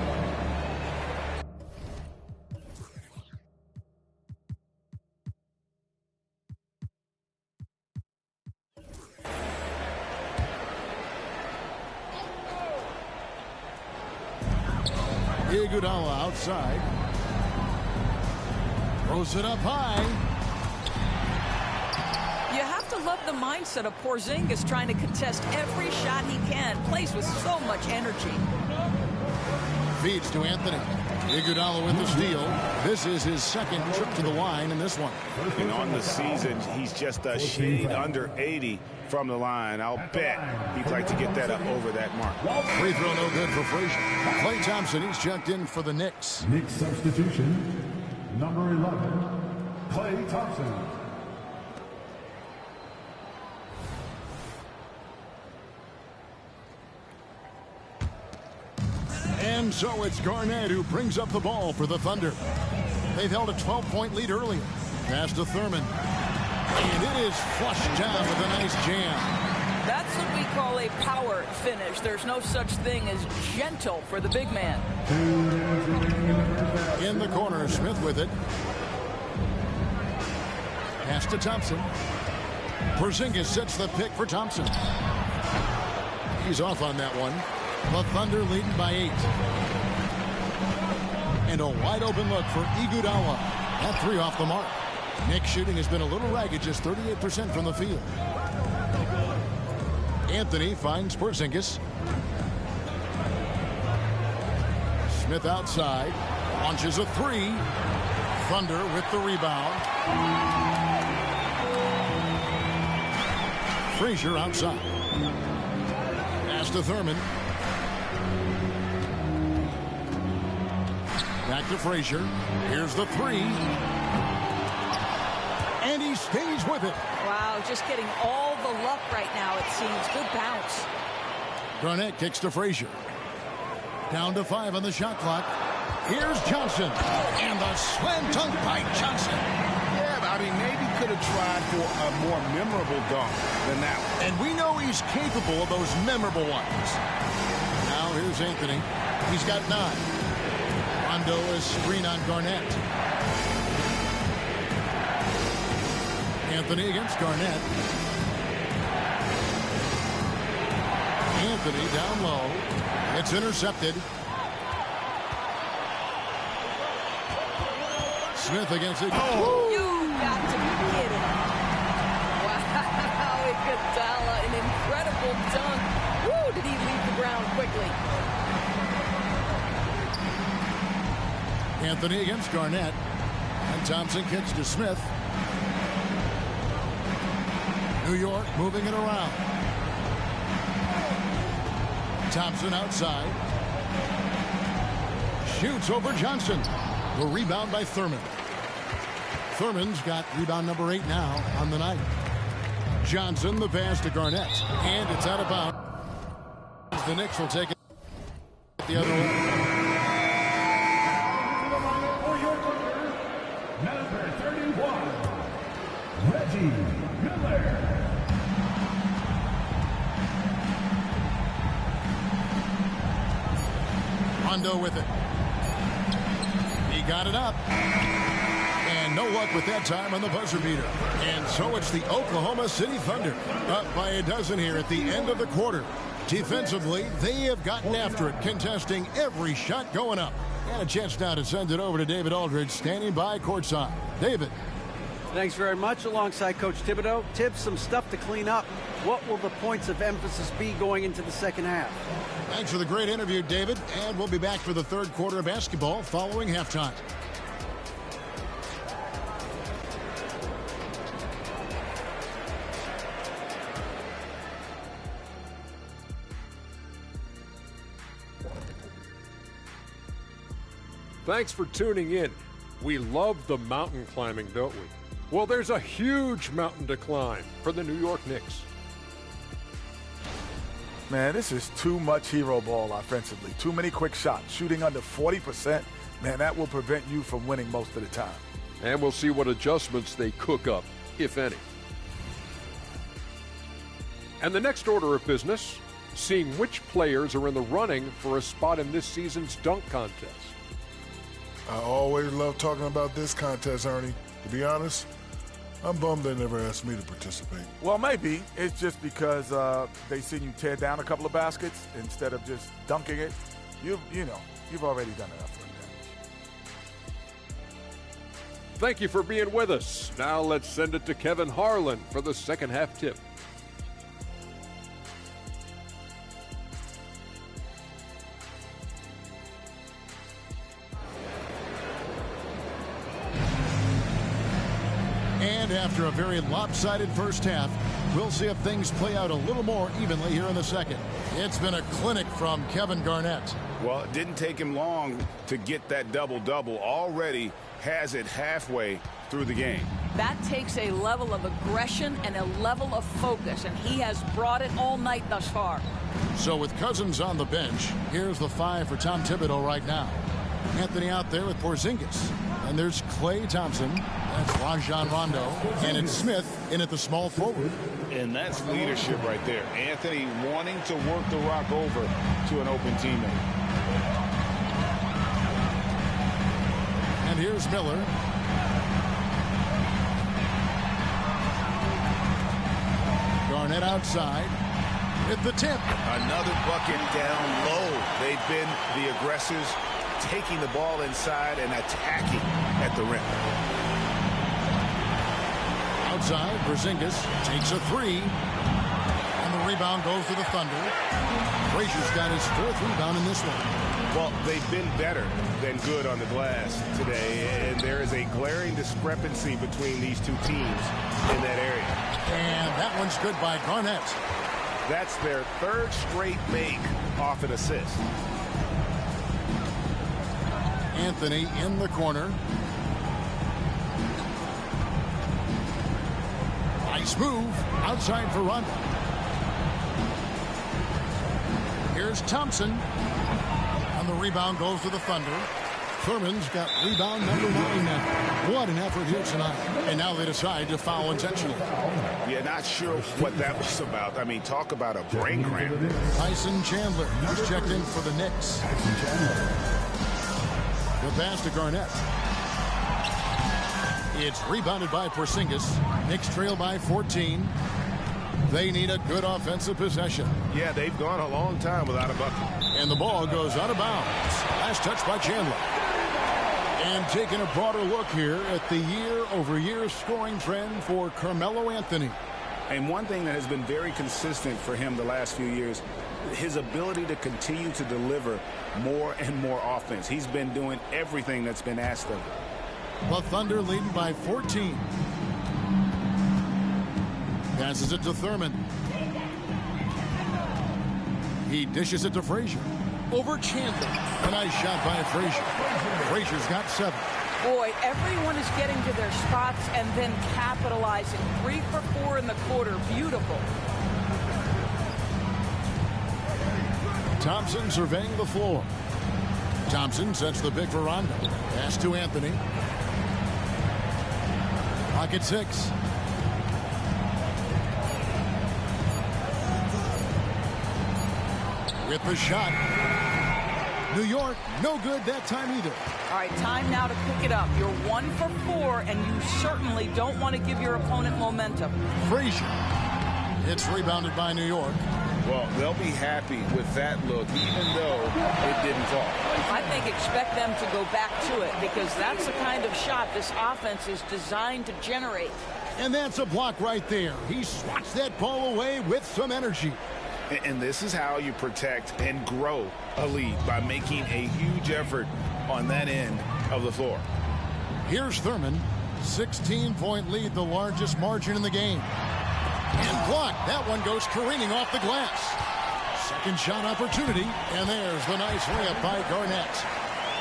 Iguodala outside. Throws it up high. You have to love the mindset of Porzingis trying to contest every shot he can. Plays with so much energy. Feeds to Anthony. Iguodala with the steal. This is his second trip to the line in this one. And on the season, he's just a shade under 80 from the line. I'll bet he'd like to get that up over that mark. Free throw no good for Frazier. Klay Thompson, he's checked in for the Knicks. Knicks substitution, number 11, Klay Thompson. And so it's Garnett who brings up the ball for the Thunder. They've held a 12-point lead earlier. Pass to Thurmond. And it is flushed down with a nice jam. That's what we call a power finish. There's no such thing as gentle for the big man. In the corner, Smith with it. Pass to Thompson. Porzingis sets the pick for Thompson. He's off on that one. The Thunder leading by 8. And a wide open look for Iguodala. That 3 off the mark. Knicks shooting has been a little ragged, just 38% from the field. Anthony finds Porzingis. Smith outside. Launches a 3. Thunder with the rebound. Frazier outside. Pass to Thurmond. Back to Frazier. Here's the 3. And he stays with it. Wow, just getting all the luck right now, it seems. Good bounce. Garnett kicks to Frazier. Down to 5 on the shot clock. Here's Johnson. And the slam dunk by Johnson. Yeah, but I mean, maybe could have tried for a more memorable dunk than that one. And we know he's capable of those memorable ones. Now here's Anthony. He's got 9. Rondo is screen on Garnett. Anthony against Garnett. Anthony down low. It's intercepted. Smith against it. Oh, you got to be kidding. Wow, Iguodala, an incredible dunk. Woo, did he leave the ground quickly. Anthony against Garnett. And Thompson kicks to Smith. New York moving it around. Thompson outside. Shoots over Johnson. The rebound by Thurmond. Thurmond's got rebound number 8 now on the night. Johnson the pass to Garnett. And it's out of bounds. The Knicks will take it the other way. Number 31, Reggie Miller. Rondo with it. He got it up. And no luck with that time on the buzzer beater. And so it's the Oklahoma City Thunder up by a dozen here at the end of the quarter. Defensively, they have gotten after it, contesting every shot going up. And a chance now to send it over to David Aldridge, standing by courtside. David. Thanks very much. Alongside Coach Thibodeau. Tibbs, some stuff to clean up. What will the points of emphasis be going into the second half? Thanks for the great interview, David. And we'll be back for the third quarter of basketball following halftime. Thanks for tuning in. We love the mountain climbing, don't we? Well, there's a huge mountain to climb for the New York Knicks. Man, this is too much hero ball offensively. Too many quick shots. Shooting under 40%, man, that will prevent you from winning most of the time. And we'll see what adjustments they cook up, if any. And the next order of business, seeing which players are in the running for a spot in this season's dunk contest. I always love talking about this contest, Ernie. To be honest, I'm bummed they never asked me to participate. Well, maybe it's just because they seen you tear down a couple of baskets instead of just dunking it. you've already done enough for him. Thank you for being with us. Now let's send it to Kevin Harlan for the second half tip. And after a very lopsided first half, we'll see if things play out a little more evenly here in the second. It's been a clinic from Kevin Garnett. Well, it didn't take him long to get that double-double. Already has it halfway through the game. That takes a level of aggression and a level of focus, and he has brought it all night thus far. So with Cousins on the bench, here's the 5 for Tom Thibodeau right now. Anthony out there with Porzingis. And there's Klay Thompson. That's Rajon Rondo. And it's Smith in at the small forward. And that's leadership right there. Anthony wanting to work the rock over to an open teammate. And here's Miller. Garnett outside. Hit the tip. Another bucket down low. They've been the aggressors, taking the ball inside and attacking at the rim. Outside, Porzingis takes a 3. And the rebound goes to the Thunder. Frazier's got his 4th rebound in this one. Well, they've been better than good on the glass today, and there is a glaring discrepancy between these two teams in that area. And that one's good by Garnett. That's their 3rd straight make off an assist. Anthony in the corner. Nice move outside for Rondo. Here's Thompson. And the rebound goes to the Thunder. Thurmond's got rebound number 9 now. What an effort here tonight. And now they decide to foul intentionally. Yeah, not sure what that was about. I mean, talk about a brain cramp. Tyson Chandler has checked in for the Knicks. The pass to Garnett. It's rebounded by Porzingis. Knicks trail by 14. They need a good offensive possession. Yeah, they've gone a long time without a bucket. And the ball goes out of bounds. Last touch by Chandler. And taking a broader look here at the year-over-year scoring trend for Carmelo Anthony. And one thing that has been very consistent for him the last few years, his ability to continue to deliver more and more offense. He's been doing everything that's been asked of him. The Thunder leading by 14. Passes it to Thurmond. He dishes it to Frazier. Over Chandler. A nice shot by Frazier. Frazier's got 7. Boy, everyone is getting to their spots and then capitalizing. 3 for 4 in the quarter. Beautiful. Thompson surveying the floor. Thompson sets the pick for Rondo. Pass to Anthony. Pocket 6. With the shot. New York, no good that time either. All right, time now to pick it up. You're 1 for 4, and you certainly don't want to give your opponent momentum. Frazier. It's rebounded by New York. Well, they'll be happy with that look, even though it didn't fall. I think expect them to go back to it, because that's the kind of shot this offense is designed to generate. And that's a block right there. He swats that ball away with some energy. And this is how you protect and grow a lead, by making a huge effort on that end of the floor. Here's Thurmond. 16-point lead, the largest margin in the game. And blocked. That one goes careening off the glass. Second shot opportunity. And there's the nice layup by Garnett.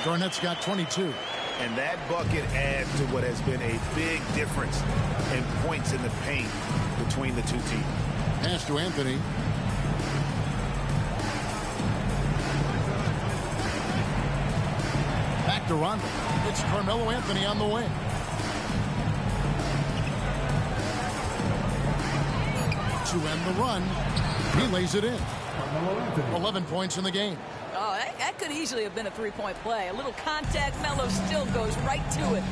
Garnett's got 22. And that bucket adds to what has been a big difference in points in the paint between the two teams. Pass to Anthony. Back to Rondo. It's Carmelo Anthony on the wing. To end the run, he lays it in. 11 points in the game. Oh, that could easily have been a three-point play. A little contact, Melo still goes right to it.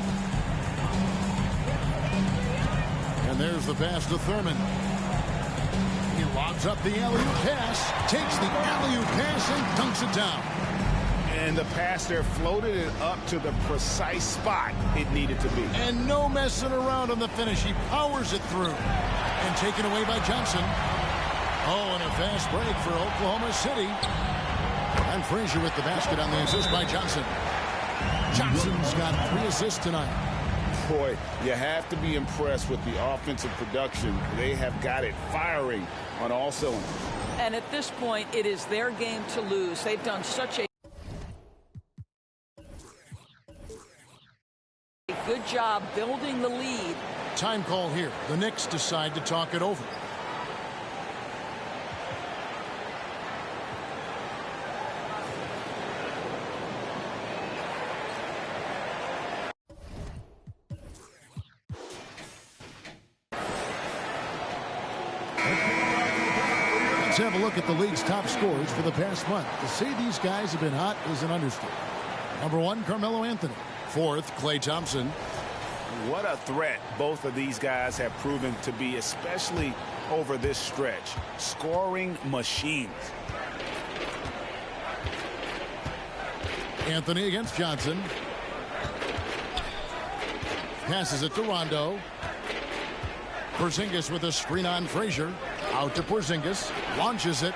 And there's the pass to Thurmond. He lobs up the alley-oop pass, takes the alley-oop pass, and dunks it down. And the pass there floated it up to the precise spot it needed to be. And no messing around on the finish. He powers it through. And taken away by Johnson. Oh, and a fast break for Oklahoma City. And Frazier with the basket on the assist by Johnson. Johnson's got 3 assists tonight. Boy, you have to be impressed with the offensive production. They have got it firing on all cylinders. And at this point, it is their game to lose. They've done such a good job building the lead. Time call here. The Knicks decide to talk it over. Let's have a look at the league's top scorers for the past month. To say these guys have been hot is an understatement. Number 1, Carmelo Anthony. 4th, Klay Thompson. What a threat both of these guys have proven to be, especially over this stretch. Scoring machines. Anthony against Johnson. Passes it to Rondo. Porzingis with a screen on Frazier. Out to Porzingis. Launches it.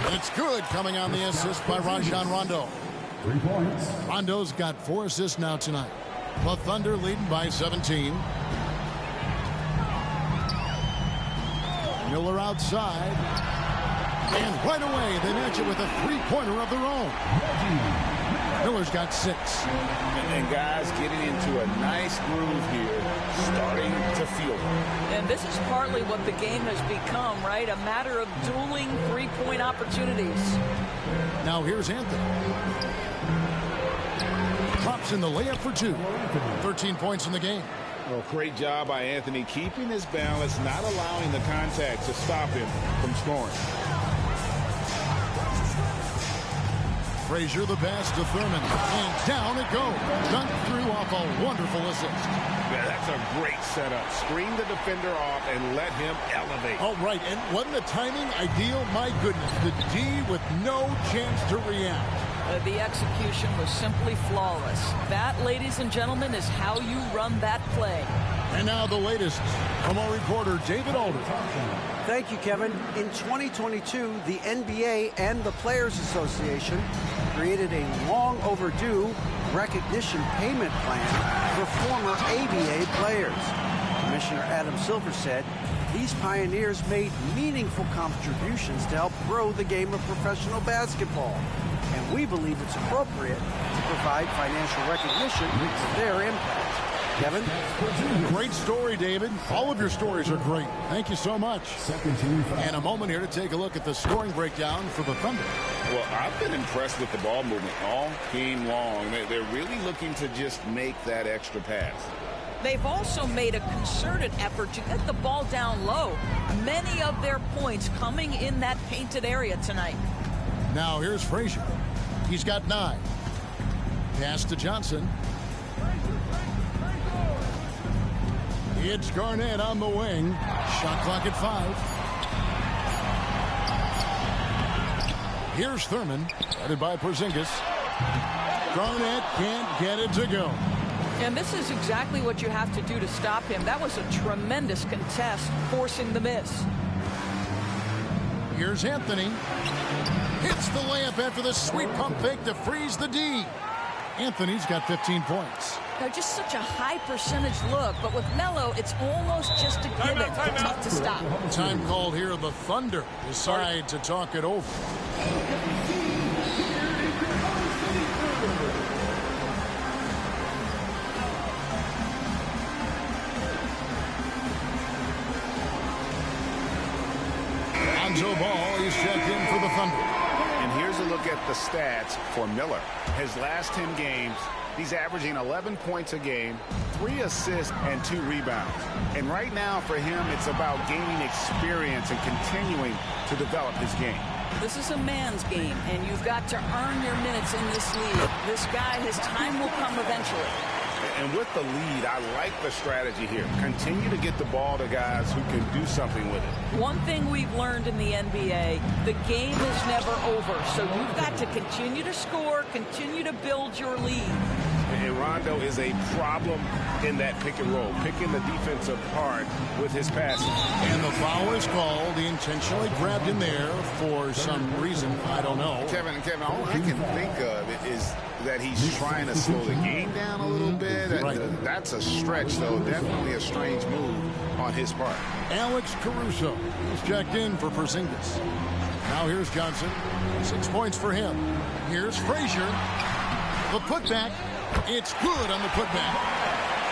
And it's good, coming on the assist by Rajon Rondo. 3 points. Rondo's got 4 assists now tonight. The Thunder leading by 17. Miller outside. And right away, they match it with a 3-pointer of their own. Miller's got 6. And guys getting into a nice groove here, starting to feel it. And this is partly what the game has become, right? A matter of dueling 3-point opportunities. Now here's Anthony. Drops in the layup for 2. 13 points in the game. Well, great job by Anthony keeping his balance, not allowing the contact to stop him from scoring. Frazier the pass to Thurmond. And down it goes. Dunked through off a wonderful assist. Yeah, that's a great setup. Screen the defender off and let him elevate. Oh, right. And wasn't the timing ideal? My goodness. The D with no chance to react. The execution was simply flawless. That, ladies and gentlemen, is how you run that play. And now the latest from our reporter, David Alder. Thank you, Kevin. In 2022, the NBA and the Players Association created a long overdue recognition payment plan for former ABA players. Commissioner Adam Silver said these pioneers made meaningful contributions to help grow the game of professional basketball. And we believe it's appropriate to provide financial recognition for their impact. Kevin? Great story, David. All of your stories are great. Thank you so much. And a moment here to take a look at the scoring breakdown for the Thunder. Well, I've been impressed with the ball movement all game long. They're really looking to just make that extra pass. They've also made a concerted effort to get the ball down low. Many of their points coming in that painted area tonight. Now here's Frazier. He's got 9. Pass to Johnson. It's Garnett on the wing. Shot clock at 5. Here's Thurmond, headed by Porzingis. Garnett can't get it to go. And this is exactly what you have to do to stop him. That was a tremendous contest, forcing the miss. Here's Anthony. Hits the layup after the sweet pump fake to freeze the D. Anthony's got 15 points. They're just such a high percentage look, but with Melo, it's almost just a given. Tough to stop. Time called here. The Thunder decide to talk it over. Lonzo Ball is checked in for the Thunder. And here's a look at the stats for Miller. His last 10 games, he's averaging 11 points a game, 3 assists, and 2 rebounds. And right now for him, it's about gaining experience and continuing to develop his game. This is a man's game, and you've got to earn your minutes in this league. This guy, his time will come eventually. And with the lead, I like the strategy here. Continue to get the ball to guys who can do something with it. One thing we've learned in the NBA, the game is never over. So you've got to continue to score, continue to build your lead. And Rondo is a problem in that pick and roll, picking the defense apart with his passing. And the foul is called. He intentionally grabbed him there for some reason. I don't know. Kevin, all I can think of is that he's trying to slow the game down a little bit. Right. That's a stretch, though. Definitely a strange move on his part. Alex Caruso is checked in for Porzingis. Now here's Johnson. 6 points for him. Here's Frazier. The putback. It's good on the putback.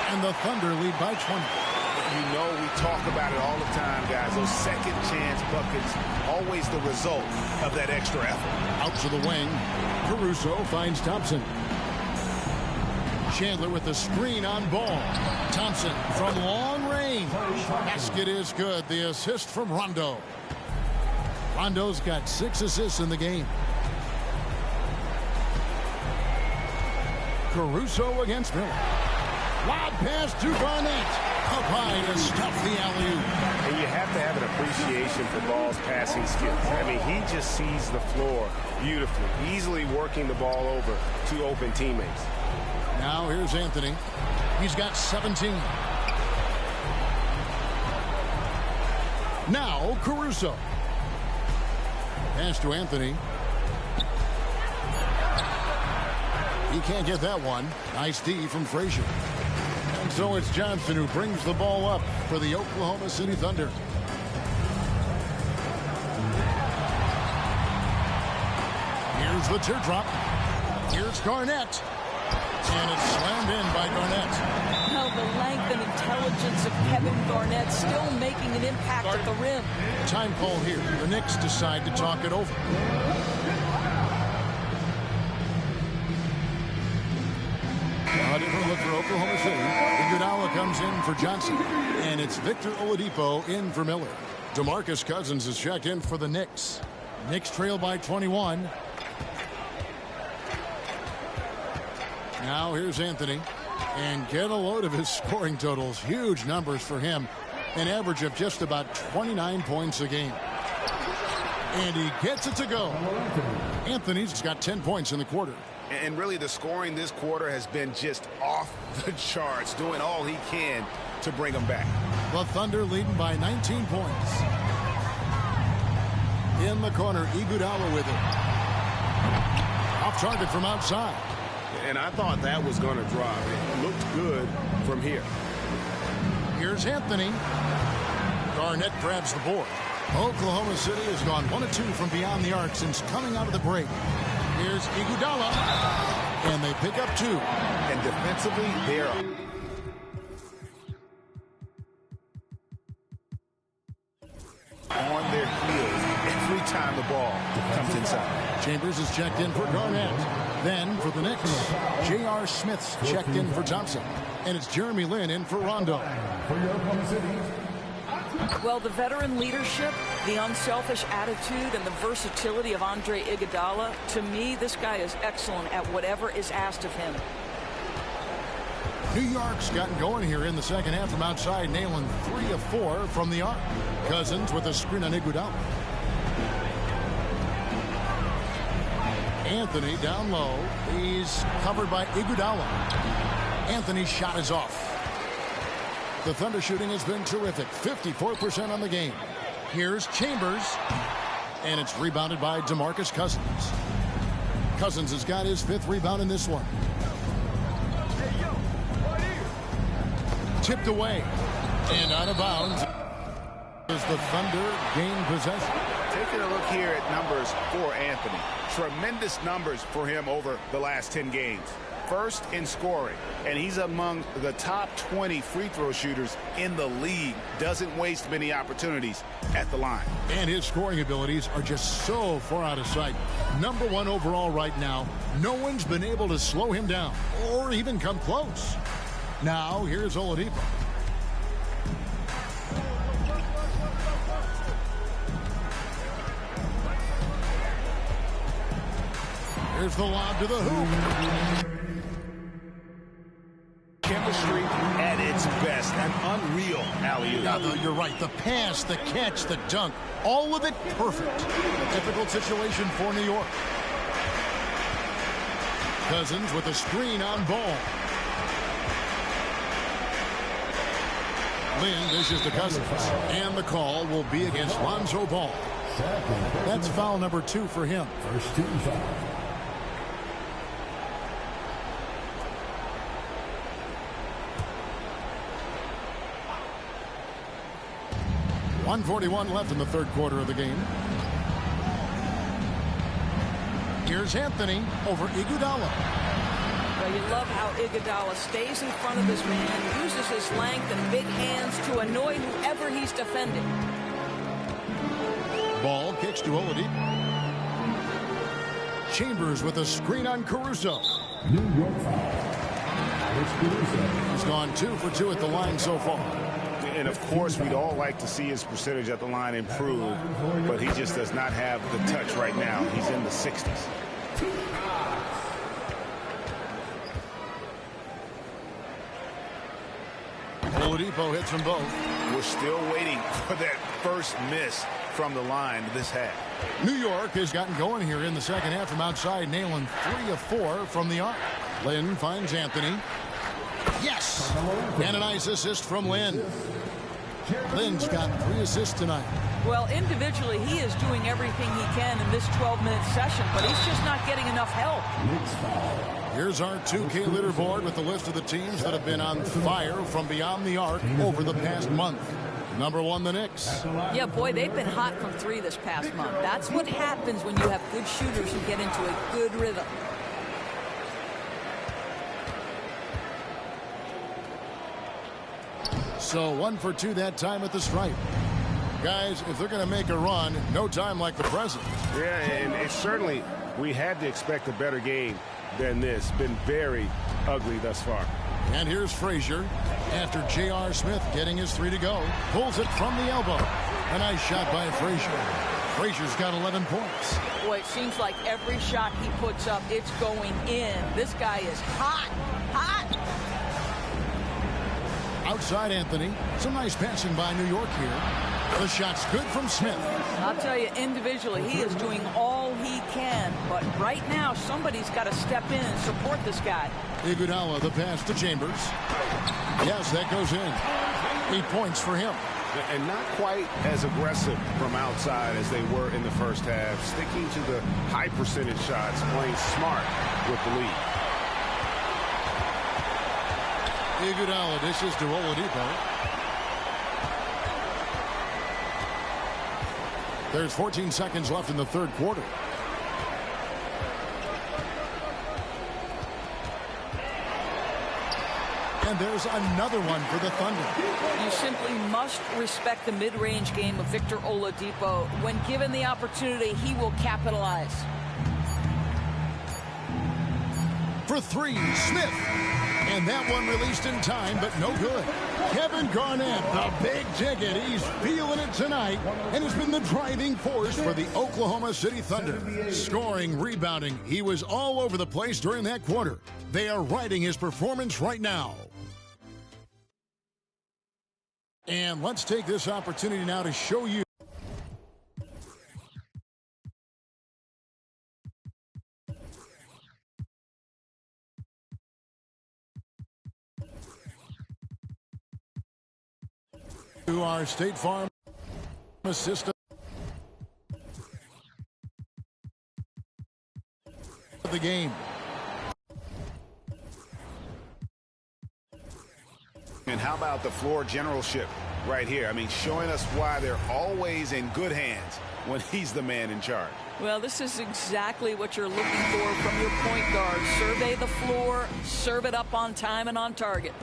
And the Thunder lead by 20. You know, we talk about it all the time, guys. Those second chance buckets, always the result of that extra effort. Out to the wing. Caruso finds Thompson. Chandler with the screen on ball. Thompson from long range. Basket is good. The assist from Rondo. Rondo's got 6 assists in the game. Caruso against Miller. Lob pass to Garnett. Up high to stuff the alley-oop. And you have to have an appreciation for Ball's passing skills. I mean, he just sees the floor beautifully, easily working the ball over to open teammates. Now here's Anthony. He's got 17. Now Caruso. Pass to Anthony. He can't get that one. Nice D from Frazier. And so it's Johnson who brings the ball up for the Oklahoma City Thunder. Here's the teardrop. Here's Garnett. And it's slammed in by Garnett. Now the length and intelligence of Kevin Garnett still making an impact at the rim. Time call here. The Knicks decide to talk it over. A different look for Oklahoma City. Iguodala comes in for Johnson. And it's Victor Oladipo in for Miller. DeMarcus Cousins is checked in for the Knicks. Knicks trail by 21. Now here's Anthony. And get a load of his scoring totals. Huge numbers for him. An average of just about 29 points a game. And he gets it to go. Anthony's got 10 points in the quarter. And really, the scoring this quarter has been just off the charts, doing all he can to bring them back. The Thunder leading by 19 points. In the corner, Iguodala with it. Off target from outside. And I thought that was going to drop. It looked good from here. Here's Anthony. Garnett grabs the board. Oklahoma City has gone 1 of 2 from beyond the arc since coming out of the break. Here's Iguodala. And they pick up 2. And defensively, they're on their heels every time the ball comes inside. Chambers is checked in for Garnett. Then for the Knicks, J.R. Smith's checked in for Thompson. And it's Jeremy Lin in for Rondo. Well, the veteran leadership, the unselfish attitude, and the versatility of Andre Iguodala, to me, this guy is excellent at whatever is asked of him. New York's gotten going here in the second half from outside, nailing 3 of 4 from the arc. Cousins with a screen on Iguodala. Anthony down low. He's covered by Iguodala. Anthony's shot is off. The Thunder shooting has been terrific. 54% on the game. Here's Chambers. And it's rebounded by DeMarcus Cousins. Cousins has got his 5th rebound in this one. Tipped away. And out of bounds as the Thunder gain possession. Taking a look here at numbers for Anthony. Tremendous numbers for him over the last 10 games. First in scoring, and he's among the top 20 free throw shooters in the league. Doesn't waste many opportunities at the line. And his scoring abilities are just so far out of sight. Number 1 overall right now. No one's been able to slow him down or even come close. Now here's Oladipo. Here's the lob to the hoop. chemistry at its best. An unreal alley-oop. Yeah, you're right. The pass, the catch, the dunk, all of it perfect. A difficult situation for New York. Cousins with a screen on Ball. Lynn dishes to Cousins. And the call will be against Lonzo Ball. That's foul number 2 for him. First team foul. 1:41 left in the third quarter of the game. Here's Anthony over Iguodala. Well, you love how Iguodala stays in front of his man, uses his length and big hands to annoy whoever he's defending. Ball kicks to Oladipo. Chambers with a screen on Caruso. New York foul. He's gone 2 for 2 at the line so far. And of course, we'd all like to see his percentage at the line improve, but he just does not have the touch right now. He's in the 60s. Oladipo hits them both. We're still waiting for that first miss from the line this half. New York has gotten going here in the second half from outside, nailing 3 of 4 from the arc. Lynn finds Anthony. Yes! And a nice assist from Lynn. Lynn's got 3 assists tonight. Well, individually, he is doing everything he can in this 12-minute session, but he's just not getting enough help. Here's our 2K leaderboard with the list of the teams that have been on fire from beyond the arc over the past month. Number 1, the Knicks. Yeah, boy, they've been hot from 3 this past month. That's what happens when you have good shooters who get into a good rhythm. So 1 for 2 that time at the stripe. Guys, if they're going to make a run, no time like the present. Yeah, and it's certainly, we had to expect a better game than this. Been very ugly thus far. And here's Frazier after J.R. Smith getting his 3 to go. Pulls it from the elbow. A nice shot by Frazier. Frazier's got 11 points. Boy, it seems like every shot he puts up, it's going in. This guy is hot, hot. Outside Anthony. Some nice passing by New York here. The shot's good from Smith. I'll tell you, individually, he is doing all he can. But right now, somebody's got to step in and support this guy. Iguodala, the pass to Chambers. Yes, that goes in. 8 points for him. And not quite as aggressive from outside as they were in the first half. Sticking to the high percentage shots, playing smart with the lead. Iguodala dishes to Oladipo. There's 14 seconds left in the third quarter. And there's another one for the Thunder. You simply must respect the mid-range game of Victor Oladipo. When given the opportunity, he will capitalize. For 3, Smith. And that one released in time, but no good. Kevin Garnett, the big ticket. He's feeling it tonight and has been the driving force for the Oklahoma City Thunder. Scoring, rebounding, he was all over the place during that quarter. They are riding his performance right now. And let's take this opportunity now to show you to our State Farm system of the game. And how about the floor generalship right here? I mean, showing us why they're always in good hands when he's the man in charge. Well, this is exactly what you're looking for from your point guard. Survey the floor, serve it up on time and on target.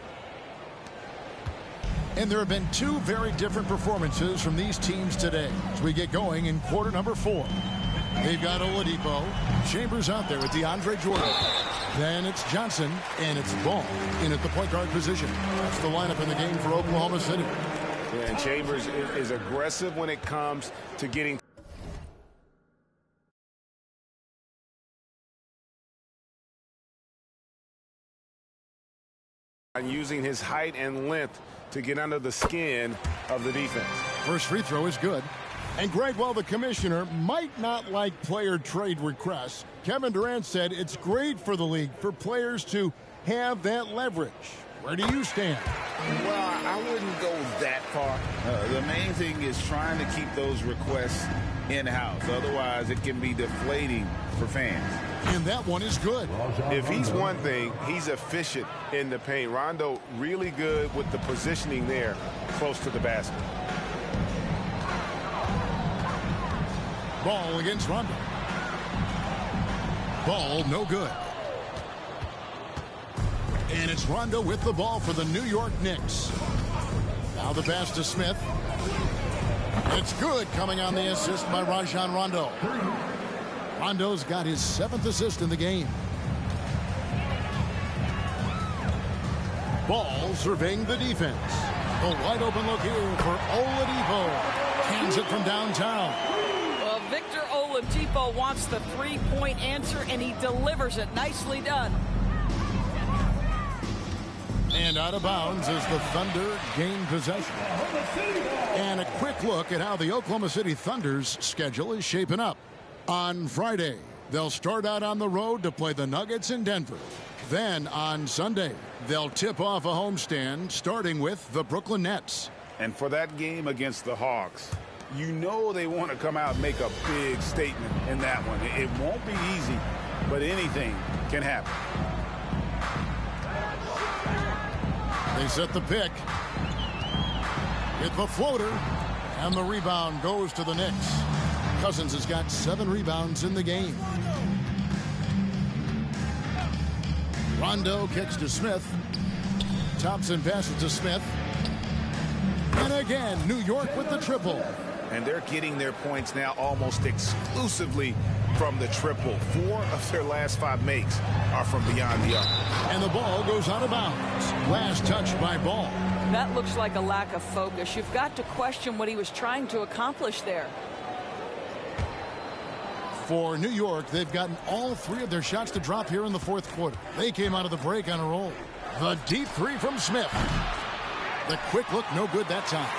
And there have been 2 very different performances from these teams today as we get going in quarter number 4. They've got Oladipo, Chambers out there with DeAndre Jordan. Then it's Johnson, and it's Ball in at the point guard position. That's the lineup in the game for Oklahoma City. Yeah, and Chambers is aggressive when it comes to getting And using his height and length to get under the skin of the defense. First free throw is good. And Greg, while the commissioner might not like player trade requests, Kevin Durant said it's great for the league for players to have that leverage. Where do you stand? Well, I wouldn't go that far. The main thing is trying to keep those requests in-house. Otherwise, it can be deflating for fans. And that one is good. If he's one thing, he's efficient in the paint. Rondo really good with the positioning there close to the basket. Ball against Rondo. Ball no good. And it's Rondo with the ball for the New York Knicks. Now the pass to Smith. It's good, coming on the assist by Rajon Rondo. Rondo's got his 7th assist in the game. Ball surveying the defense. A wide open look here for Oladipo. Hands it from downtown. Well, Victor Oladipo wants the three-point answer, and he delivers it. Nicely done. And out of bounds as the Thunder gain possession. And a quick look at how the Oklahoma City Thunder's schedule is shaping up. On Friday, they'll start out on the road to play the Nuggets in Denver. Then on Sunday, they'll tip off a homestand starting with the Brooklyn Nets. And for that game against the Hawks, you know they want to come out and make a big statement in that one. It won't be easy, but anything can happen. They set the pick. Hit the floater. And the rebound goes to the Knicks. Cousins has got 7 rebounds in the game. Rondo kicks to Smith. Thompson passes to Smith. And again, New York with the triple. And they're getting their points now almost exclusively from the triple. 4 of their last 5 makes are from beyond the arc. And the ball goes out of bounds. Last touch by Ball. That looks like a lack of focus. You've got to question what he was trying to accomplish there. For New York, they've gotten all 3 of their shots to drop here in the 4th quarter. They came out of the break on a roll. The deep 3 from Smith. The quick look, no good that time.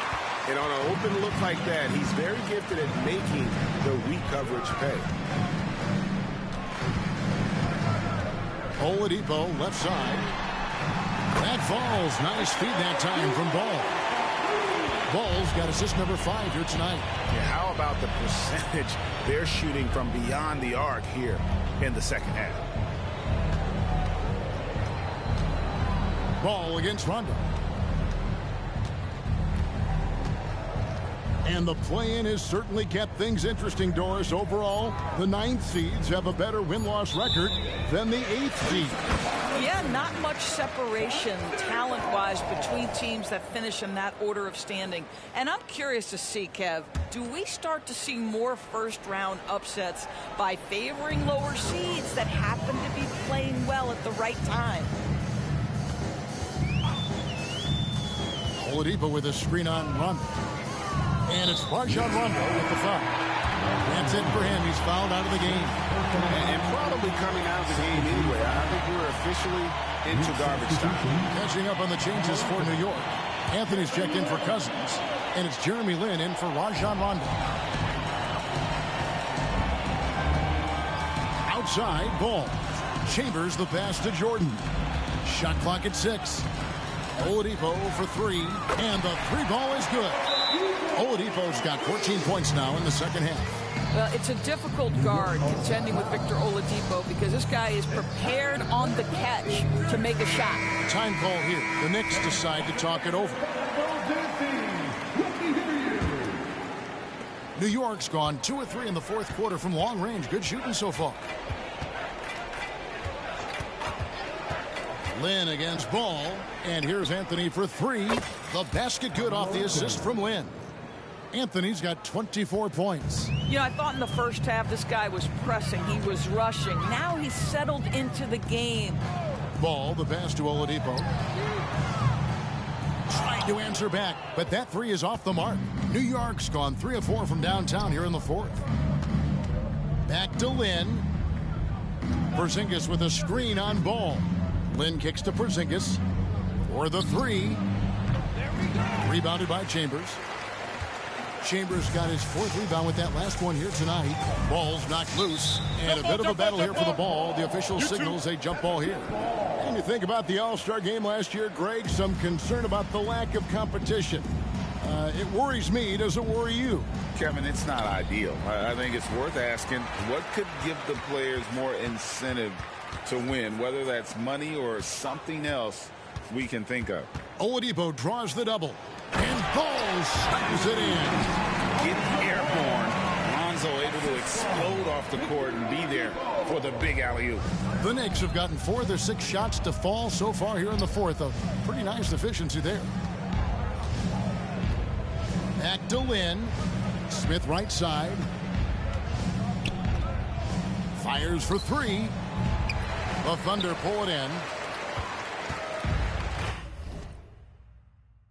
And on an open look like that, he's very gifted at making the weak coverage pay. Oladipo, left side. That falls. Nice feed that time from Ball. Ball's got assist number 5 here tonight. Yeah, how about the percentage they're shooting from beyond the arc here in the second half? Ball against Rondo. And the play-in has certainly kept things interesting, Doris. Overall, the 9th seeds have a better win-loss record than the 8th seed. Yeah, not much separation talent-wise between teams that finish in that order of standing. And I'm curious to see, Kev, do we start to see more first-round upsets by favoring lower seeds that happen to be playing well at the right time? Oladipo with a screen on Rondo. And it's Rajon Rondo with the foul. That's it for him. He's fouled out of the game. And probably coming out of the game anyway. I think we're officially into garbage time. Catching up on the changes for New York. Anthony's checked in for Cousins. And it's Jeremy Lin in for Rajon Rondo. Outside, Ball. Chambers the pass to Jordan. Shot clock at 6. Oladipo for 3. And the 3 ball is good. Oladipo's got 14 points now in the second half. Well, it's a difficult guard contending with Victor Oladipo because this guy is prepared on the catch to make a shot. Time call here. The Knicks decide to talk it over. New York's gone 2 of 3 in the 4th quarter from long range. Good shooting so far. Lin against Ball. And here's Anthony for 3. The basket good off the assist from Lin. Anthony's got 24 points. You know, I thought in the first half this guy was pressing. He was rushing. Now he's settled into the game. Ball, the pass to Oladipo. Trying to answer back, but that 3 is off the mark. New York's gone 3 of 4 from downtown here in the 4th. Back to Lin. Porzingis with a screen on Ball. Lin kicks to Porzingis. For the three. Rebounded by Chambers. Chambers got his 4th rebound with that last one here tonight. Ball's knocked loose. And a bit of a battle here for the ball. The official signals a jump ball here. And you think about the All-Star game last year, Greg, some concern about the lack of competition. It worries me. Does it worry you? Kevin, it's not ideal. I think it's worth asking what could give the players more incentive to win, whether that's money or something else we can think of. Oladipo draws the double. And Ball slams it in. Getting airborne. Lonzo able to explode off the court and be there for the big alley-oop. The Knicks have gotten 4 of their 6 shots to fall so far here in the 4th. A pretty nice efficiency there. Back to Lynn. Smith right side. Fires for 3. The Thunder pull it in.